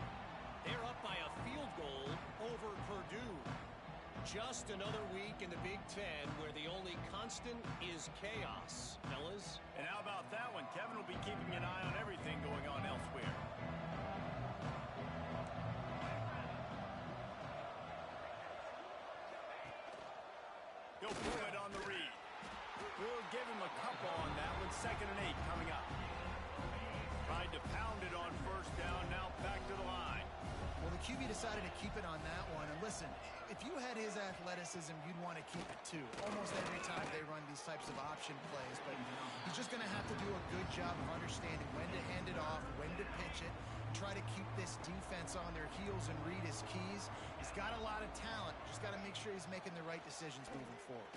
They're up by a field goal over Purdue. Just another week in the Big Ten where the only constant is chaos, fellas. And how about that one? Kevin will be keeping an eye on everything going on elsewhere. He'll pull it on the read. We'll give him a couple on that one. 2nd and 8 coming up. Tried to pound it on 1st down. Now back to the line. Well, the QB decided to keep it on that one. And listen, if you had his athleticism, you'd want to keep it too. Almost every time they run these types of option plays. But he's just going to have to do a good job of understanding when to hand it off, when to pitch it, try to keep this defense on their heels and read his keys. He's got a lot of talent. Just got to make sure he's making the right decisions moving forward.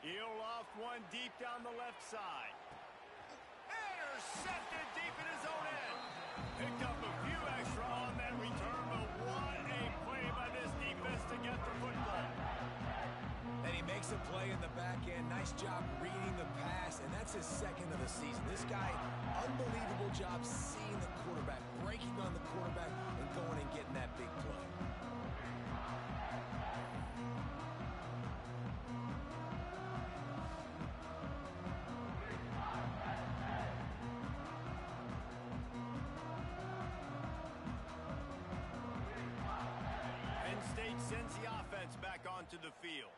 He'll loft one deep down the left side. Intercepted deep in his own end. Picked up a few extra on that return, but what a play by this defense to get the football. And he makes a play in the back end. Nice job reading the pass, and that's his 2nd of the season. This guy, unbelievable job seeing the quarterback, breaking on the quarterback and going and getting that big play. Penn State sends the offense back onto the field.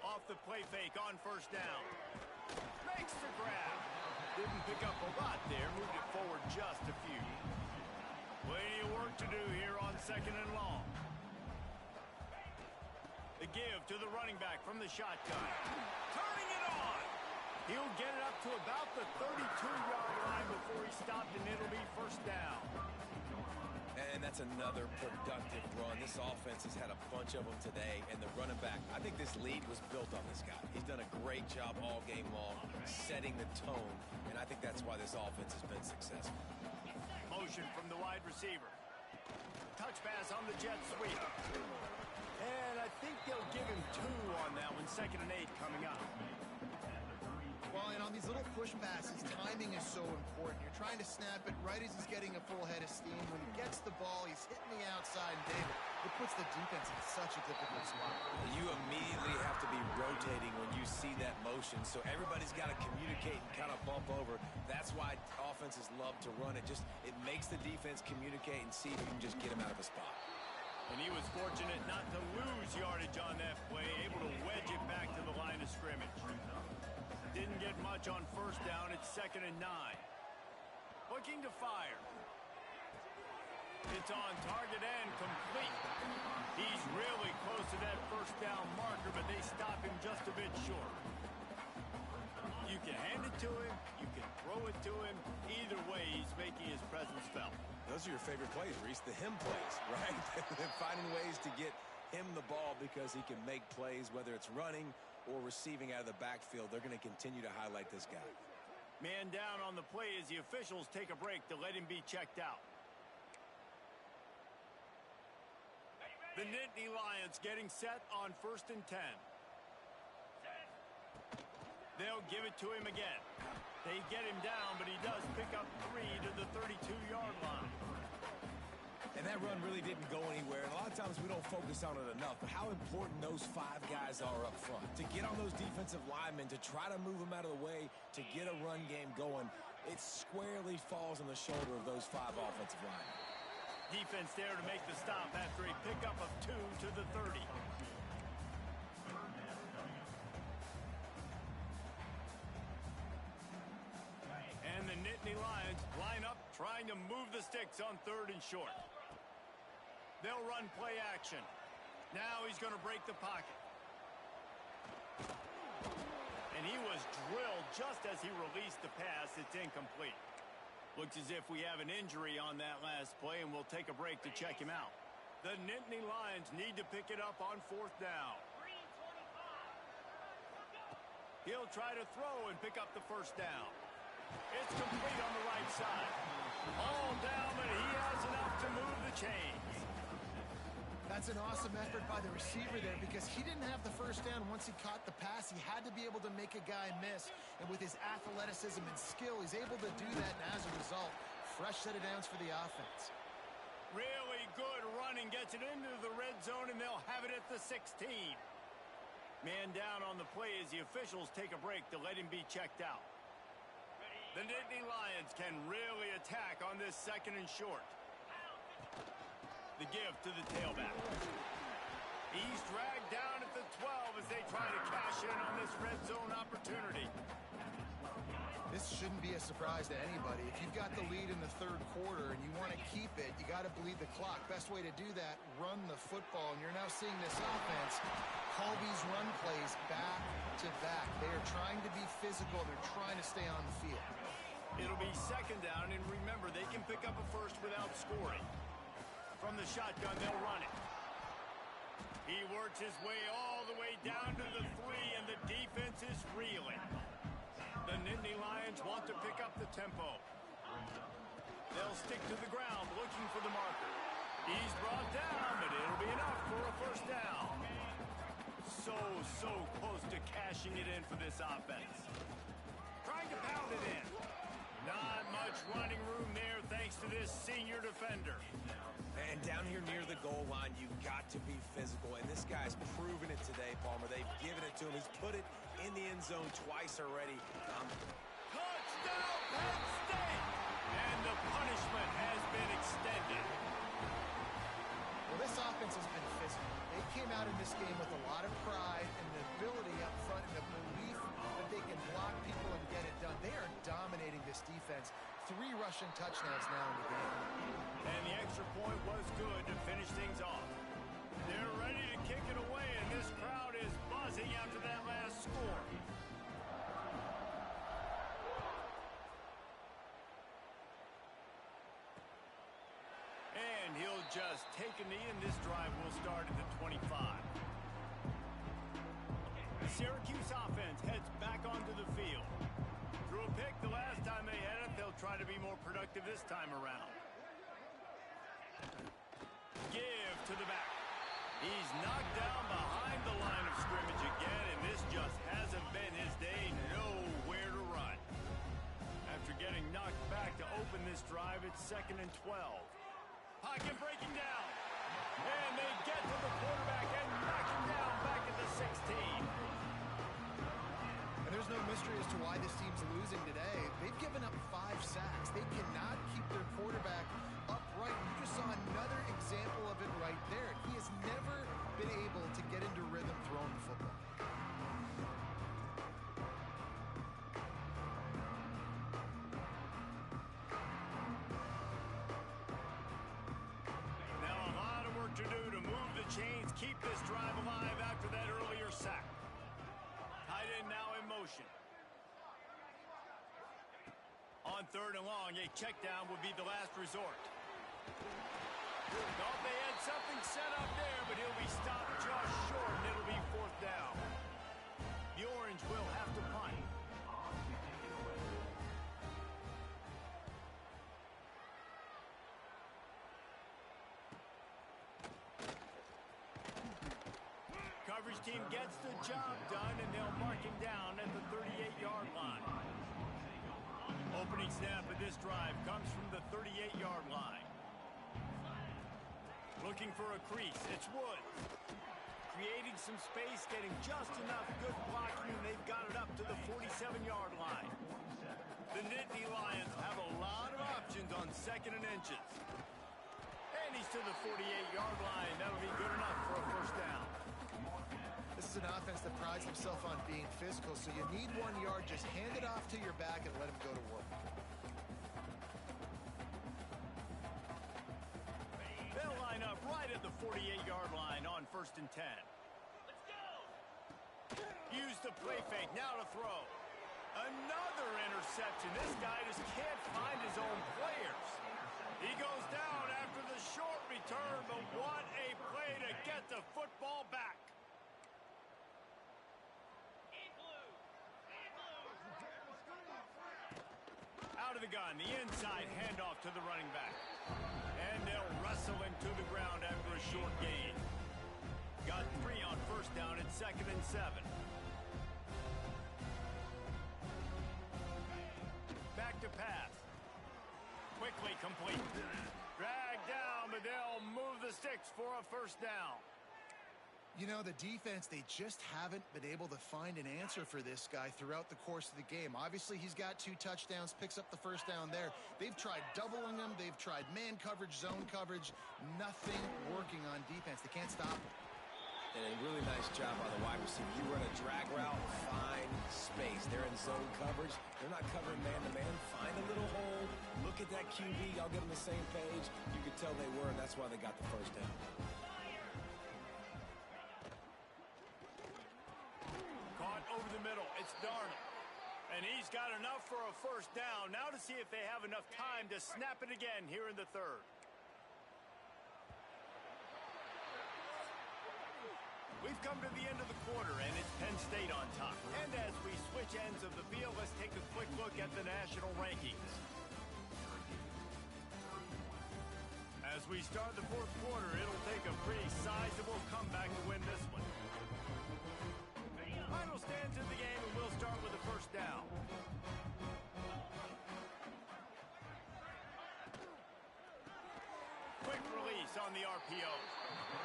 Off the play fake on first down. Makes the grab. Didn't pick up a lot there. Moved it forward just a few. Plenty of work to do here on second and long. The give to the running back from the shotgun. Turning it on. He'll get it up to about the 32-yard line before he stopped, and it'll be first down. And that's another productive run. This offense has had a bunch of them today, and the running back, I think this lead was built on this guy. He's done a great job all game long, setting the tone, and I think that's why this offense has been successful. Motion from the wide receiver. Touch pass on the jet sweep. And I think they'll give him 2 on that one. 2nd and 8 coming up. Well, and on these little push passes, timing is so important. You're trying to snap it right as he's getting a full head of steam. When he gets the ball, he's hitting the outside, and David, it puts the defense in such a difficult spot. You immediately have to be rotating when you see that motion, so everybody's got to communicate and kind of bump over. That's why offenses love to run it. It makes the defense communicate and see if you can just get him out of a spot. And he was fortunate not to lose yardage on that play, able to wedge it back to the line of scrimmage. Didn't get much on first down. It's 2nd and 9. Looking to fire. It's on target and complete. He's really close to that first down marker, but they stop him just a bit short. You can hand it to him. You can throw it to him. Either way, he's making his presence felt. Those are your favorite plays, Reese, the him plays, right? Finding ways to get him the ball because he can make plays, whether it's running or receiving out of the backfield. They're going to continue to highlight this guy. Man down on the play as the officials take a break to let him be checked out. The Nittany Lions getting set on 1st and 10. They'll give it to him again. They get him down, but he does pick up 3 to the 32-yard line. And that run really didn't go anywhere. And a lot of times we don't focus on it enough, but how important those 5 guys are up front. To get on those defensive linemen, to try to move them out of the way, to get a run game going, it squarely falls on the shoulder of those 5 offensive linemen. Defense there to make the stop after a pickup of 2 to the 30. And the Nittany Lions line up trying to move the sticks on 3rd and short. They'll run play action. Now he's going to break the pocket. And he was drilled just as he released the pass. It's incomplete. Looks as if we have an injury on that last play, and we'll take a break to check him out. The Nittany Lions need to pick it up on 4th down. He'll try to throw and pick up the first down. It's complete on the right side. All down, but he has enough to move the chains. That's an awesome effort by the receiver there because he didn't have the first down once he caught the pass. He had to be able to make a guy miss. And with his athleticism and skill, he's able to do that. And as a result, fresh set of downs for the offense. Really good running. Gets it into the red zone, and they'll have it at the 16. Man down on the play as the officials take a break to let him be checked out. The Nittany Lions can really attack on this 2nd and short. The give to the tailback. He's dragged down at the 12 as they try to cash in on this red zone opportunity. This shouldn't be a surprise to anybody. If you've got the lead in the 3rd quarter and you want to keep it, you got to bleed the clock. Best way to do that, run the football. And you're now seeing this offense call these run plays back to back. They are trying to be physical. They're trying to stay on the field. It'll be 2nd down, and remember, they can pick up a first without scoring. From the shotgun, they'll run it. He works his way all the way down to the 3, and the defense is reeling. The Nittany Lions want to pick up the tempo. They'll stick to the ground looking for the marker. He's brought down, but it'll be enough for a first down. So close to cashing it in for this offense. Trying to Pound it in. Not much running room there thanks to this senior defender. And down here near the goal line, you've got to be physical. And this guy's proven it today, Palmer. They've given it to him. He's put it in the end zone twice already. Touchdown, Penn State! And the punishment has been extended. Well, this offense has been physical. They came out in this game with a lot of pride and the ability up front and the belief that they can block people and get it done. They are dominating this defense. 3 rushing touchdowns now in the game. And the extra point was good to finish things off. They're ready to kick it away, and this crowd is buzzing after that last score. And he'll just take a knee, and this drive will start at the 25. The Syracuse offense heads back onto the field. Threw a pick the last time they had it. They'll try to be more productive this time around. Give to the back. He's knocked down behind the line of scrimmage again, and this just hasn't been his day. Nowhere to run. After getting knocked back to open this drive, it's 2nd and 12. Pocket breaking down. And they get to the quarterback and knock him down back at the 16. And there's no mystery as to why this team's losing today. They've given up 5 sacks. They cannot keep their quarterback upright. You just saw another example of it right there. He has never been able to get into rhythm throwing the football. Now a lot of work to do to move the chains, keep this drive alive after that earlier sack. Tight end now in motion. On 3rd and long, a check down would be the last resort. Thought they had something set up there, but he'll be stopped just short, and it'll be 4th down. The Orange will have to punt. Coverage team gets the job done, and they'll mark him down at the 38-yard line. Opening snap of this drive comes from the 38-yard line. Looking for a crease, it's Woods. Creating some space, getting just enough good blocking, and they've got it up to the 47-yard line. The Nittany Lions have a lot of options on 2nd and inches. And he's to the 48-yard line. That'll be good enough for a 1st down. This is an offense that prides himself on being physical, so you need 1 yard. Just hand it off to your back and let him go to work. They'll line up right at the 48-yard line on 1st and 10. Let's go! Use the play fake, now to throw. Another interception. This guy just can't find his own players. He goes down after the short return, but what a play to get the football back. Out of the gun, the inside handoff to the running back. And they'll wrestle him to the ground after a short gain. Got 3 on 1st down at 2nd and 7. Back to pass. Quickly complete. Drag down, but they'll move the sticks for a 1st down. You know, the defense, they just haven't been able to find an answer for this guy throughout the course of the game. Obviously, he's got 2 touchdowns, picks up the 1st down there. They've tried doubling him. They've tried man coverage, zone coverage. Nothing working on defense. They can't stop him. And a really nice job by the wide receiver. You run a drag route, find space. They're in zone coverage. They're not covering man-to-man. Find a little hole. Look at that QB. Y'all get on the same page. You could tell they were, and that's why they got the 1st down. Over the middle, it's Darnold. And he's got enough for a 1st down. Now to see if they have enough time to snap it again here in the 3rd. We've come to the end of the quarter, and it's Penn State on top. And as we switch ends of the field, let's take a quick look at the national rankings. As we start the 4th quarter, it'll take a pretty sizable comeback to win this one. Final stands in the game, and we'll start with the 1st down. 6 on the RPO.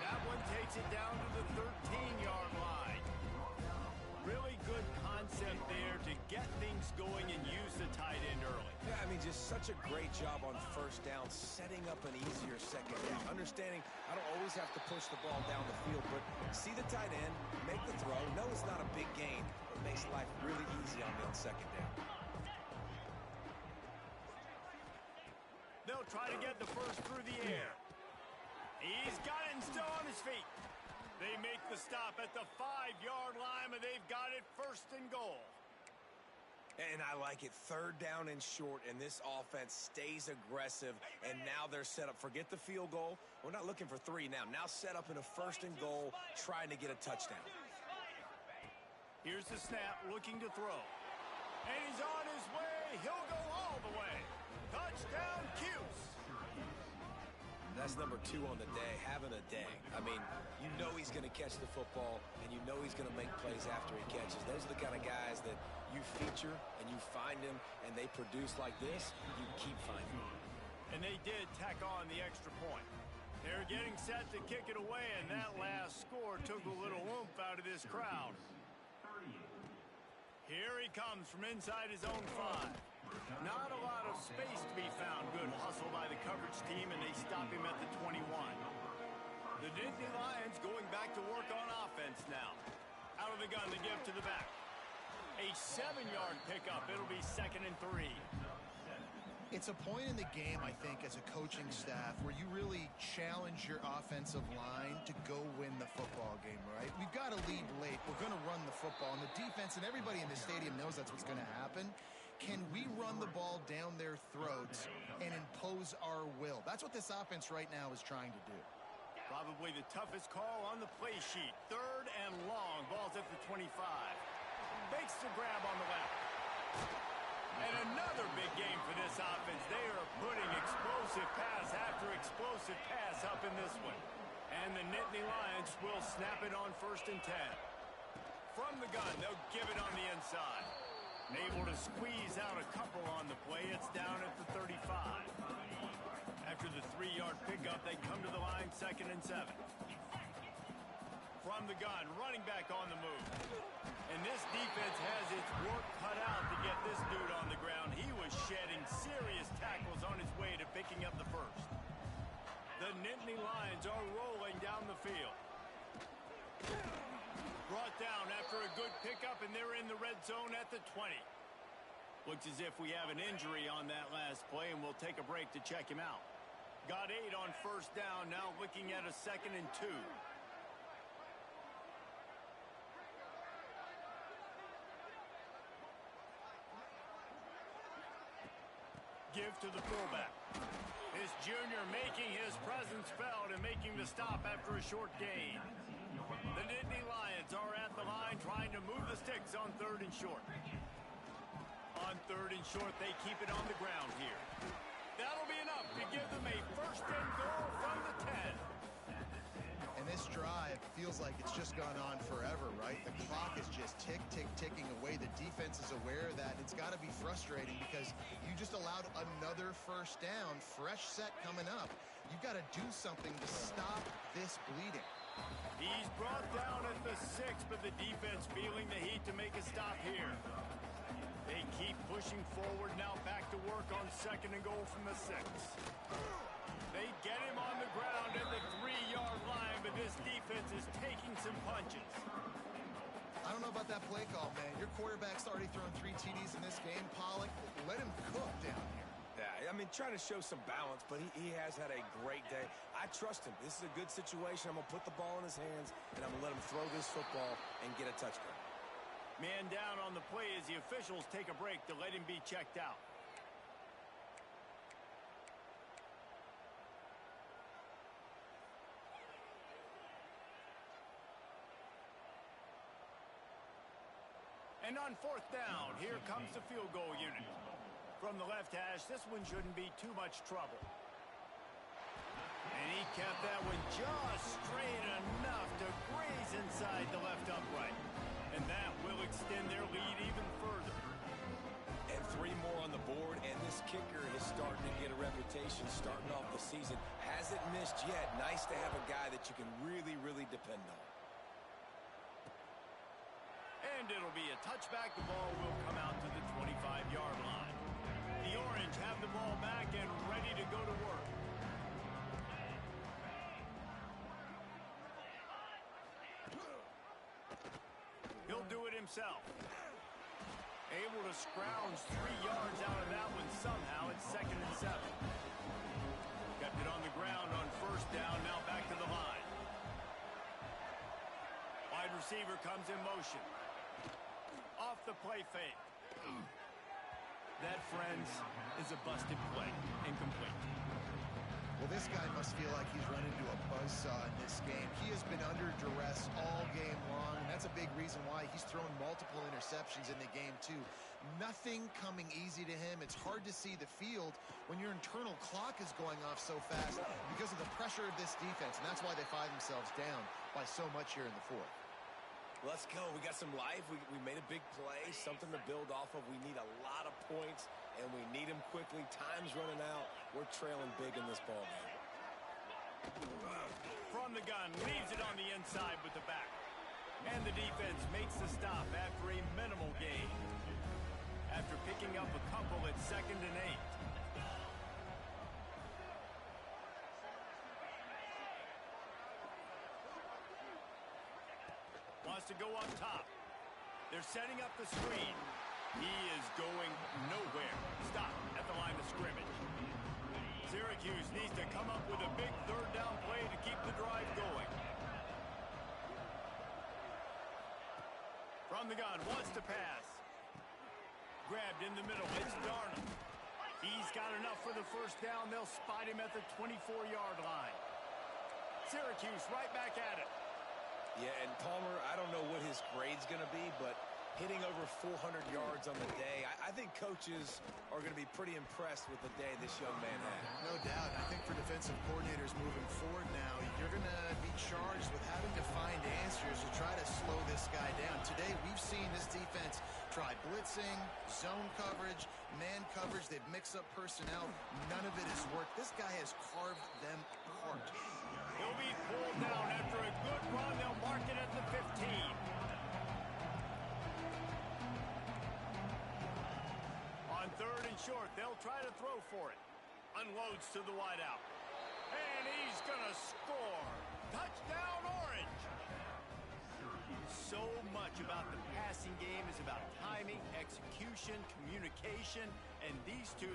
That one takes it down to the 13-yard line. Really good concept there to get things going and use the tight end early. Yeah, I mean, just such a great job on first down, setting up an easier second down. Understanding I don't always have to push the ball down the field, but see the tight end, make the throw. No, it's not a big gain, but makes life really easy on me on second down. They'll try to get the first through the air. He's got it and still on his feet. They make the stop at the 5-yard line, but they've got it first and goal. And I like it. Third down and short, and this offense stays aggressive, and now they're set up. Forget the field goal. We're not looking for 3 now. Now set up in a first and goal, trying to get a touchdown. Here's the snap, looking to throw. And he's on his way. He'll go all the way. Touchdown, Cuse. That's number 2 on the day, having a day. I mean, you know he's going to catch the football, and you know he's going to make plays after he catches. Those are the kind of guys that you feature, and you find them, and they produce like this, you keep finding them. And they did tack on the extra point. They're getting set to kick it away, and that last score took a little oomph out of this crowd. Here he comes from inside his own 5. Not a lot of space to be found. Good hustle by the coverage team, and they stop him at the 21. The Nittany Lions going back to work on offense now. Out of the gun, they give to the back. A 7-yard pickup. It'll be 2nd and 3. It's a point in the game, I think, as a coaching staff where you really challenge your offensive line to go win the football game, right? We've got to lead late. We're going to run the football. And the defense and everybody in the stadium knows that's what's going to happen. Can we run the ball down their throats and impose our will? That's what this offense right now is trying to do. Probably the toughest call on the play sheet. 3rd and long. Ball's at the 25. Makes the grab on the left. And another big game for this offense. They are putting explosive pass after explosive pass up in this one. And the Nittany Lions will snap it on 1st and 10. From the gun, they'll give it on the inside. Able to squeeze out a couple on the play. It's down at the 35. After the 3-yard pickup, they come to the line 2nd and 7. From the gun, running back on the move. And this defense has its work cut out to get this dude on the ground. He was shedding serious tackles on his way to picking up the first. The Nittany Lions are rolling down the field. Brought down after a good pickup, and they're in the red zone at the 20. Looks as if we have an injury on that last play, and we'll take a break to check him out. Got 8 on first down, now looking at a 2nd and 2. Give to the fullback. This junior making his presence felt and making the stop after a short gain. The Nittany Lions are at the line trying to move the sticks on 3rd and short. On 3rd and short, they keep it on the ground here. That'll be enough to give them a 1st and goal from the 10. And this drive feels like it's just gone on forever, right? The clock is just ticking away. The defense is aware of that. It's got to be frustrating because you just allowed another first down, fresh set coming up. You've got to do something to stop this bleeding. He's brought down at the 6, but the defense feeling the heat to make a stop here. They keep pushing forward, now back to work on 2nd and goal from the 6. They get him on the ground at the 3-yard line, but this defense is taking some punches. I don't know about that play call, man. Your quarterback's already thrown 3 TDs in this game. Pollock, let him cook down here. Yeah, I mean, trying to show some balance, but he has had a great day. I trust him. This is a good situation. I'm going to put the ball in his hands, and I'm going to let him throw this football and get a touchdown. Man down on the play as the officials take a break to let him be checked out. And on 4th down, here comes the field goal unit. From the left hash, this one shouldn't be too much trouble. And he kept that one just straight enough to graze inside the left upright. And that will extend their lead even further. And 3 more on the board, and this kicker is starting to get a reputation starting off the season. Has hasn't missed yet. Nice to have a guy that you can really, really depend on. And it'll be a touchback. The ball will come out to the 25-yard line. The Orange have the ball back and ready to go to work. He'll do it himself. Able to scrounge 3 yards out of that one somehow. It's 2nd and 7. Kept it on the ground on 1st down. Now back to the line. Wide receiver comes in motion. Off the play fake. That, friends, is a busted play. Incomplete. Well, this guy must feel like he's run into a buzzsaw in this game. He has been under duress all game long, and that's a big reason why he's thrown multiple interceptions in the game, too. Nothing coming easy to him. It's hard to see the field when your internal clock is going off so fast because of the pressure of this defense, and that's why they find themselves down by so much here in the 4th. Let's go. We got some life. We made a big play, something to build off of. We need a lot of points, and we need them quickly. Time's running out. We're trailing big in this ball game. From the gun, leaves it on the inside with the back. And the defense makes the stop after a minimal gain. After picking up a couple at 2nd and 8. Wants to go up top. They're setting up the screen. He is going nowhere. Stop at the line of scrimmage. Syracuse needs to come up with a big 3rd down play to keep the drive going. From the gun, wants to pass. Grabbed in the middle. It's Darnold. He's got enough for the 1st down. They'll spot him at the 24-yard line. Syracuse right back at it. Yeah, and Palmer, I don't know what his grade's going to be, but hitting over 400 yards on the day, I think coaches are going to be pretty impressed with the day this young man had. No doubt. I think for defensive coordinators moving forward now, you're going to be charged with having to find answers to try to slow this guy down. Today, we've seen this defense try blitzing, zone coverage, man coverage. They've mixed up personnel. None of it has worked. This guy has carved them apart. He'll be pulled down after a good run. They'll mark it at the 15. On 3rd and short, they'll try to throw for it. Unloads to the wideout. And he's going to score. Touchdown, Orange. So much about the passing game is about timing, execution, communication, and these two,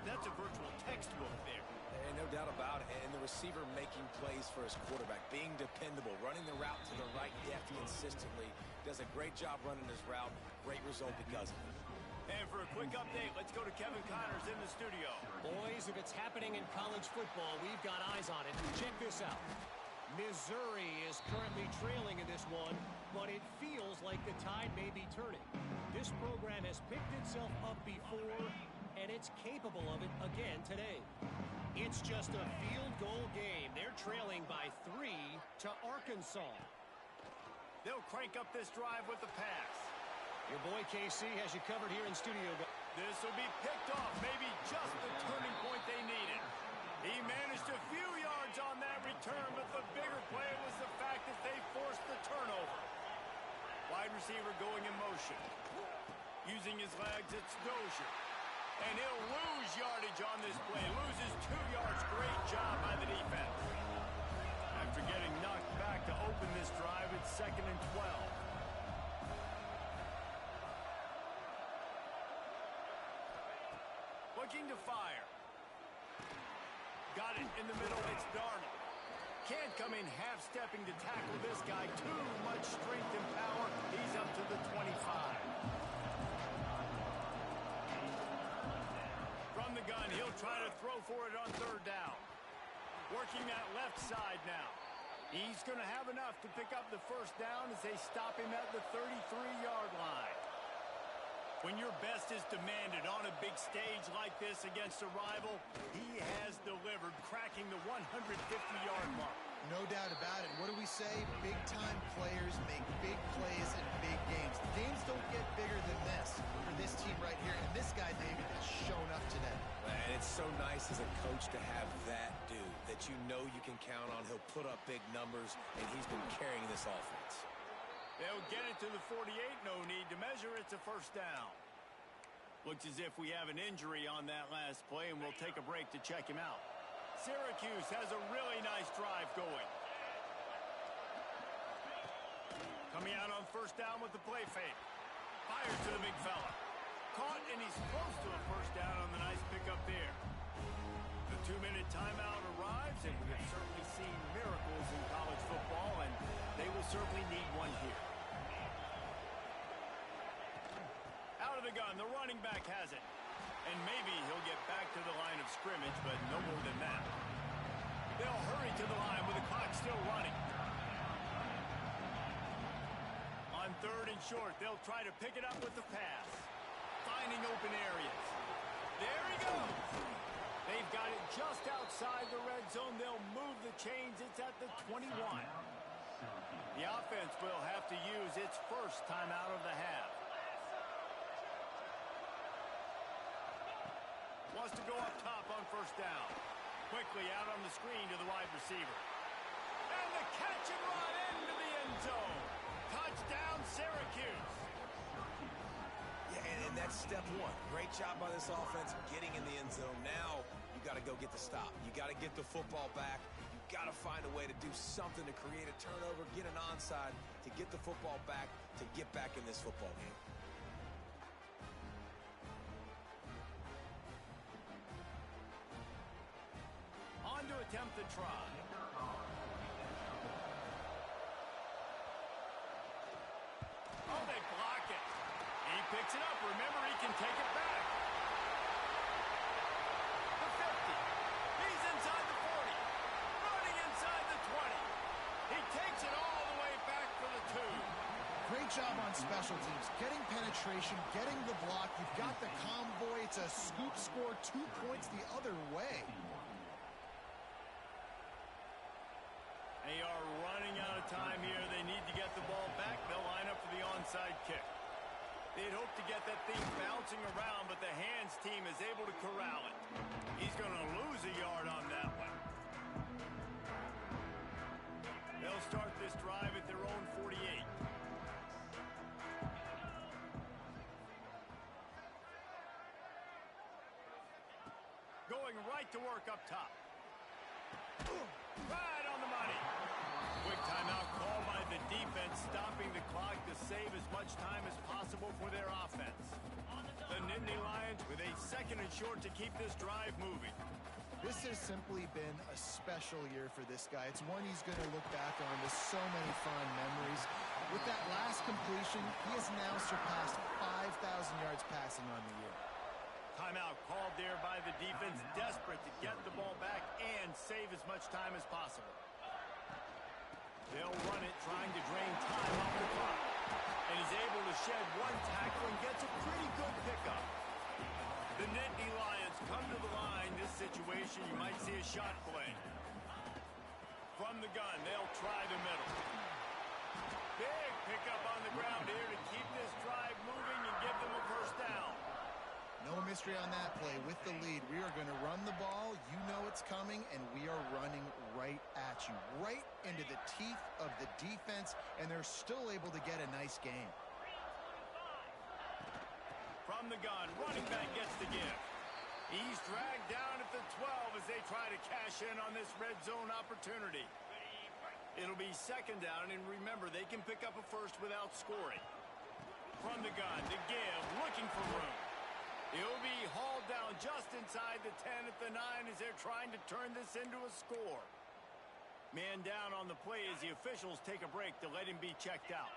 that's a virtual textbook there. And no doubt about it. And the receiver making plays for his quarterback, being dependable, running the route to the right depth consistently. Does a great job running his route. Great result because of it. And for a quick update, let's go to Kevin Connors in the studio. Boys, if it's happening in college football, we've got eyes on it. Check this out. Missouri is currently trailing in this one, but it feels like the tide may be turning. This program has picked itself up before, and it's capable of it again today. It's just a field goal game. They're trailing by 3 to Arkansas. They'll crank up this drive with the pass. Your boy KC has you covered here in studio. This will be picked off, maybe just the turning point they needed. He managed a few yards on that return, but the bigger play was the fact that they forced the turnover. Wide receiver going in motion. Using his legs, it's Dozier. And he'll lose yardage on this play. Loses 2 yards. Great job by the defense. After getting knocked back to open this drive, it's 2nd and 12. Looking to fire. Got it in the middle. It's Darnold. Can't come in half-stepping to tackle this guy. Too much strength and power. He's up to the 25. From the gun, he'll try to throw for it on 3rd down. Working that left side now. He's going to have enough to pick up the 1st down as they stop him at the 33-yard line. When your best is demanded on a big stage like this against a rival, he has delivered, cracking the 150-yard mark. No doubt about it. What do we say? Big-time players make big plays in big games. The games don't get bigger than this for this team right here, and this guy, David, has shown up today. And it's so nice as a coach to have that dude. that you know you can count on. He'll put up big numbers, and he's been carrying this offense. They'll get it to the 48. No need to measure. It's a first down. Looks as if we have an injury on that last play, and we'll take a break to check him out. Syracuse has a really nice drive going. Coming out on first down with the play fake. Fires to the big fella. Caught, and he's close to a first down on the nice pickup there. The 2-minute timeout arrives, and we have certainly seen miracles in college football, and they will certainly need one here. Out of the gun, the running back has it. And maybe he'll get back to the line of scrimmage, but no more than that. They'll hurry to the line with the clock still running. On third and short, they'll try to pick it up with the pass. Finding open areas. There he goes. They've got it just outside the red zone. They'll move the chains. It's at the 21. The offense will have to use its first timeout of the half. Wants to go up top on first down. Quickly out on the screen to the wide receiver. And the catch and run into the end zone. Touchdown, Syracuse. Yeah, and that's step one. Great job by this offense getting in the end zone. Now you got to go get the stop. You got to get the football back. You got to find a way to do something to create a turnover, get an onside, to get the football back, to get back in this football game. On to attempt the try. Oh, they block it. He picks it up. Remember, he can take it back. The 50. He's inside the 40. Running inside the 20. He takes it all the way back for the 2. Great job on special teams. Getting penetration, getting the block. You've got the convoy. It's a scoop score, 2 points the other way. They are running out of time here. They need to get the ball back. They'll line up for the onside kick. They'd hope to get that thing bouncing around, but the hands team is able to corral it. He's going to lose a yard on that one. They'll start this drive at their own 48. Going right to work up top. Right on the money. Quick timeout called by the defense, stopping the clock to save as much time as possible for their offense. The Nittany Lions with a second and short to keep this drive moving. This has simply been a special year for this guy. It's one he's going to look back on with so many fond memories. With that last completion, he has now surpassed 5,000 yards passing on the year. Timeout called there by the defense, desperate to get the ball back and save as much time as possible. They'll run it, trying to drain time off the clock. And he's able to shed one tackle and gets a pretty good pickup. The Nittany Lions come to the line. This situation, you might see a shot play. From the gun, they'll try the middle. Big pickup on the ground here to keep this drive moving and give them a first down. No mystery on that play. With the lead, we are going to run the ball. You know it's coming, and we are running right at you, right into the teeth of the defense, and they're still able to get a nice game. From the gun, running back gets the give. He's dragged down at the 12 as they try to cash in on this red zone opportunity. It'll be second down, and remember, they can pick up a first without scoring. From the gun, the give, looking for room. He'll be hauled down just inside the 10 at the 9 as they're trying to turn this into a score. Man down on the play as the officials take a break to let him be checked out.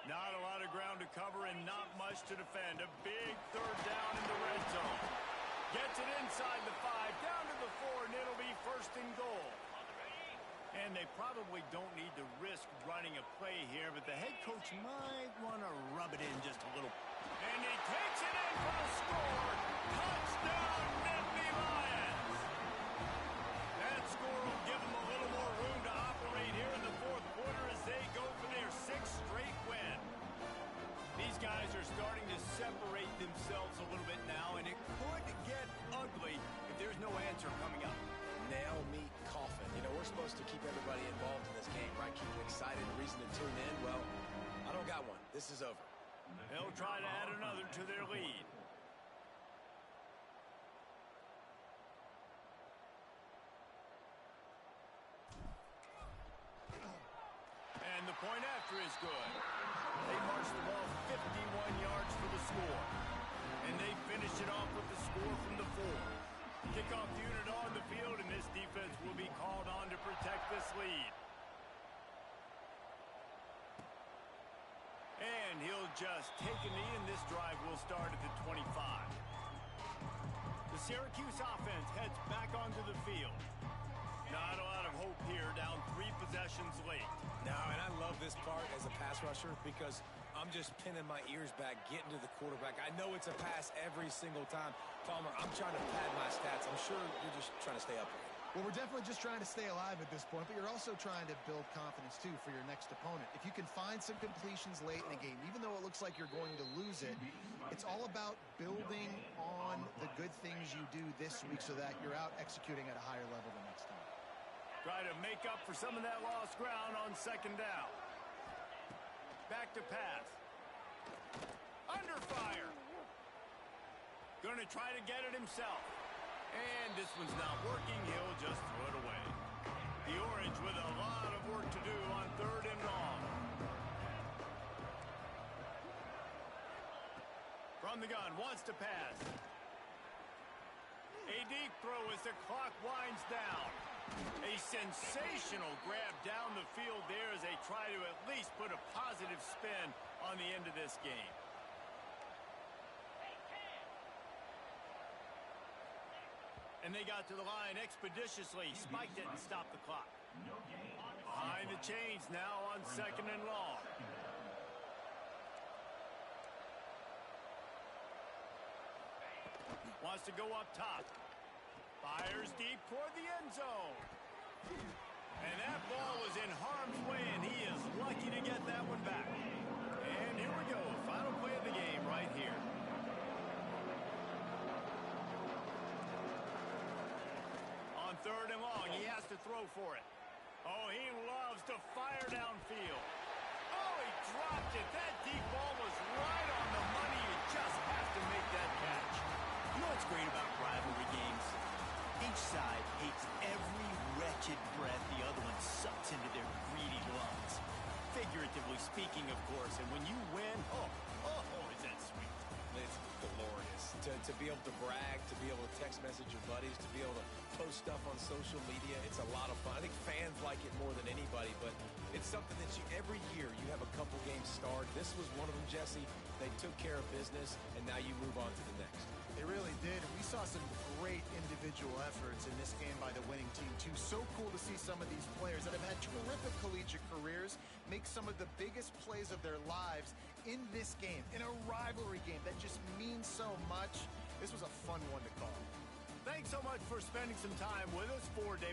Not a lot of ground to cover and not much to defend. A big third down in the red zone. Gets it inside the 5, down to the 4, and it'll be first and goal. And they probably don't need to risk running a play here, but the head coach might want to rub it in just a little. And he takes it in for the score. Touchdown, Nittany Lions. That score will give them a little more room to operate here in the fourth quarter as they go for their 6th straight win. These guys are starting to separate themselves a little bit now, and it could get ugly if there's no answer coming up. Nail meat coffin. we're supposed to keep everybody involved in this game, right? Keep them excited, a reason to tune in. Well, I don't got one. This is over. They'll try to add another to their lead. And the point after is good. They march the ball 51 yards for the score. And they finish it off with the score from the 4. Kickoff unit on the field, and this defense will be called on to protect this lead. And he'll just take a knee, and this drive will start at the 25. The Syracuse offense heads back onto the field. Not a lot of hope here, down 3 possessions late. No, and I love this part as a pass rusher because I'm just pinning my ears back, getting to the quarterback. I know it's a pass every single time. Palmer, I'm trying to pad my stats. I'm sure you're just trying to stay up here. Well, we're definitely just trying to stay alive at this point, but you're also trying to build confidence, too, for your next opponent. If you can find some completions late in the game, even though it looks like you're going to lose it, it's all about building on the good things you do this week so that you're out executing at a higher level the next time. Try to make up for some of that lost ground on second down. Back to pass. Under fire. Going to try to get it himself. And this one's not working. He'll just throw it away. The Orange with a lot of work to do on 3rd and long. From the gun, wants to pass. A deep throw as the clock winds down. A sensational grab down the field there as they try to at least put a positive spin on the end of this game. And they got to the line expeditiously. Spiked it and stopped the clock. Behind the chains now on 2nd and long. Wants to go up top. Fires deep toward the end zone. And that ball was in harm's way, and he is lucky to get that one back. And here we go. Final play of the game right here. On 3rd and long, he has to throw for it. Oh, he loves to fire downfield. Oh, he dropped it. That deep ball was right on the money. You just have to make that catch. You know what's great about rivalry games? Each side hates every wretched breath the other one sucks into their greedy lungs. Figuratively speaking, of course. And when you win, oh, is that sweet. It's glorious. To be able to brag, to be able to text message your buddies, to be able to post stuff on social media. It's a lot of fun. I think fans like it more than anybody, but it's something that every year you have a couple games starred. This was one of them, Jesse. They took care of business, and now you move on to the next. They really did. We saw some great individual efforts in this game by the winning team, too. So cool to see some of these players that have had terrific collegiate careers make some of the biggest plays of their lives in this game, in a rivalry game that just means so much. This was a fun one to call. Thanks so much for spending some time with us. For David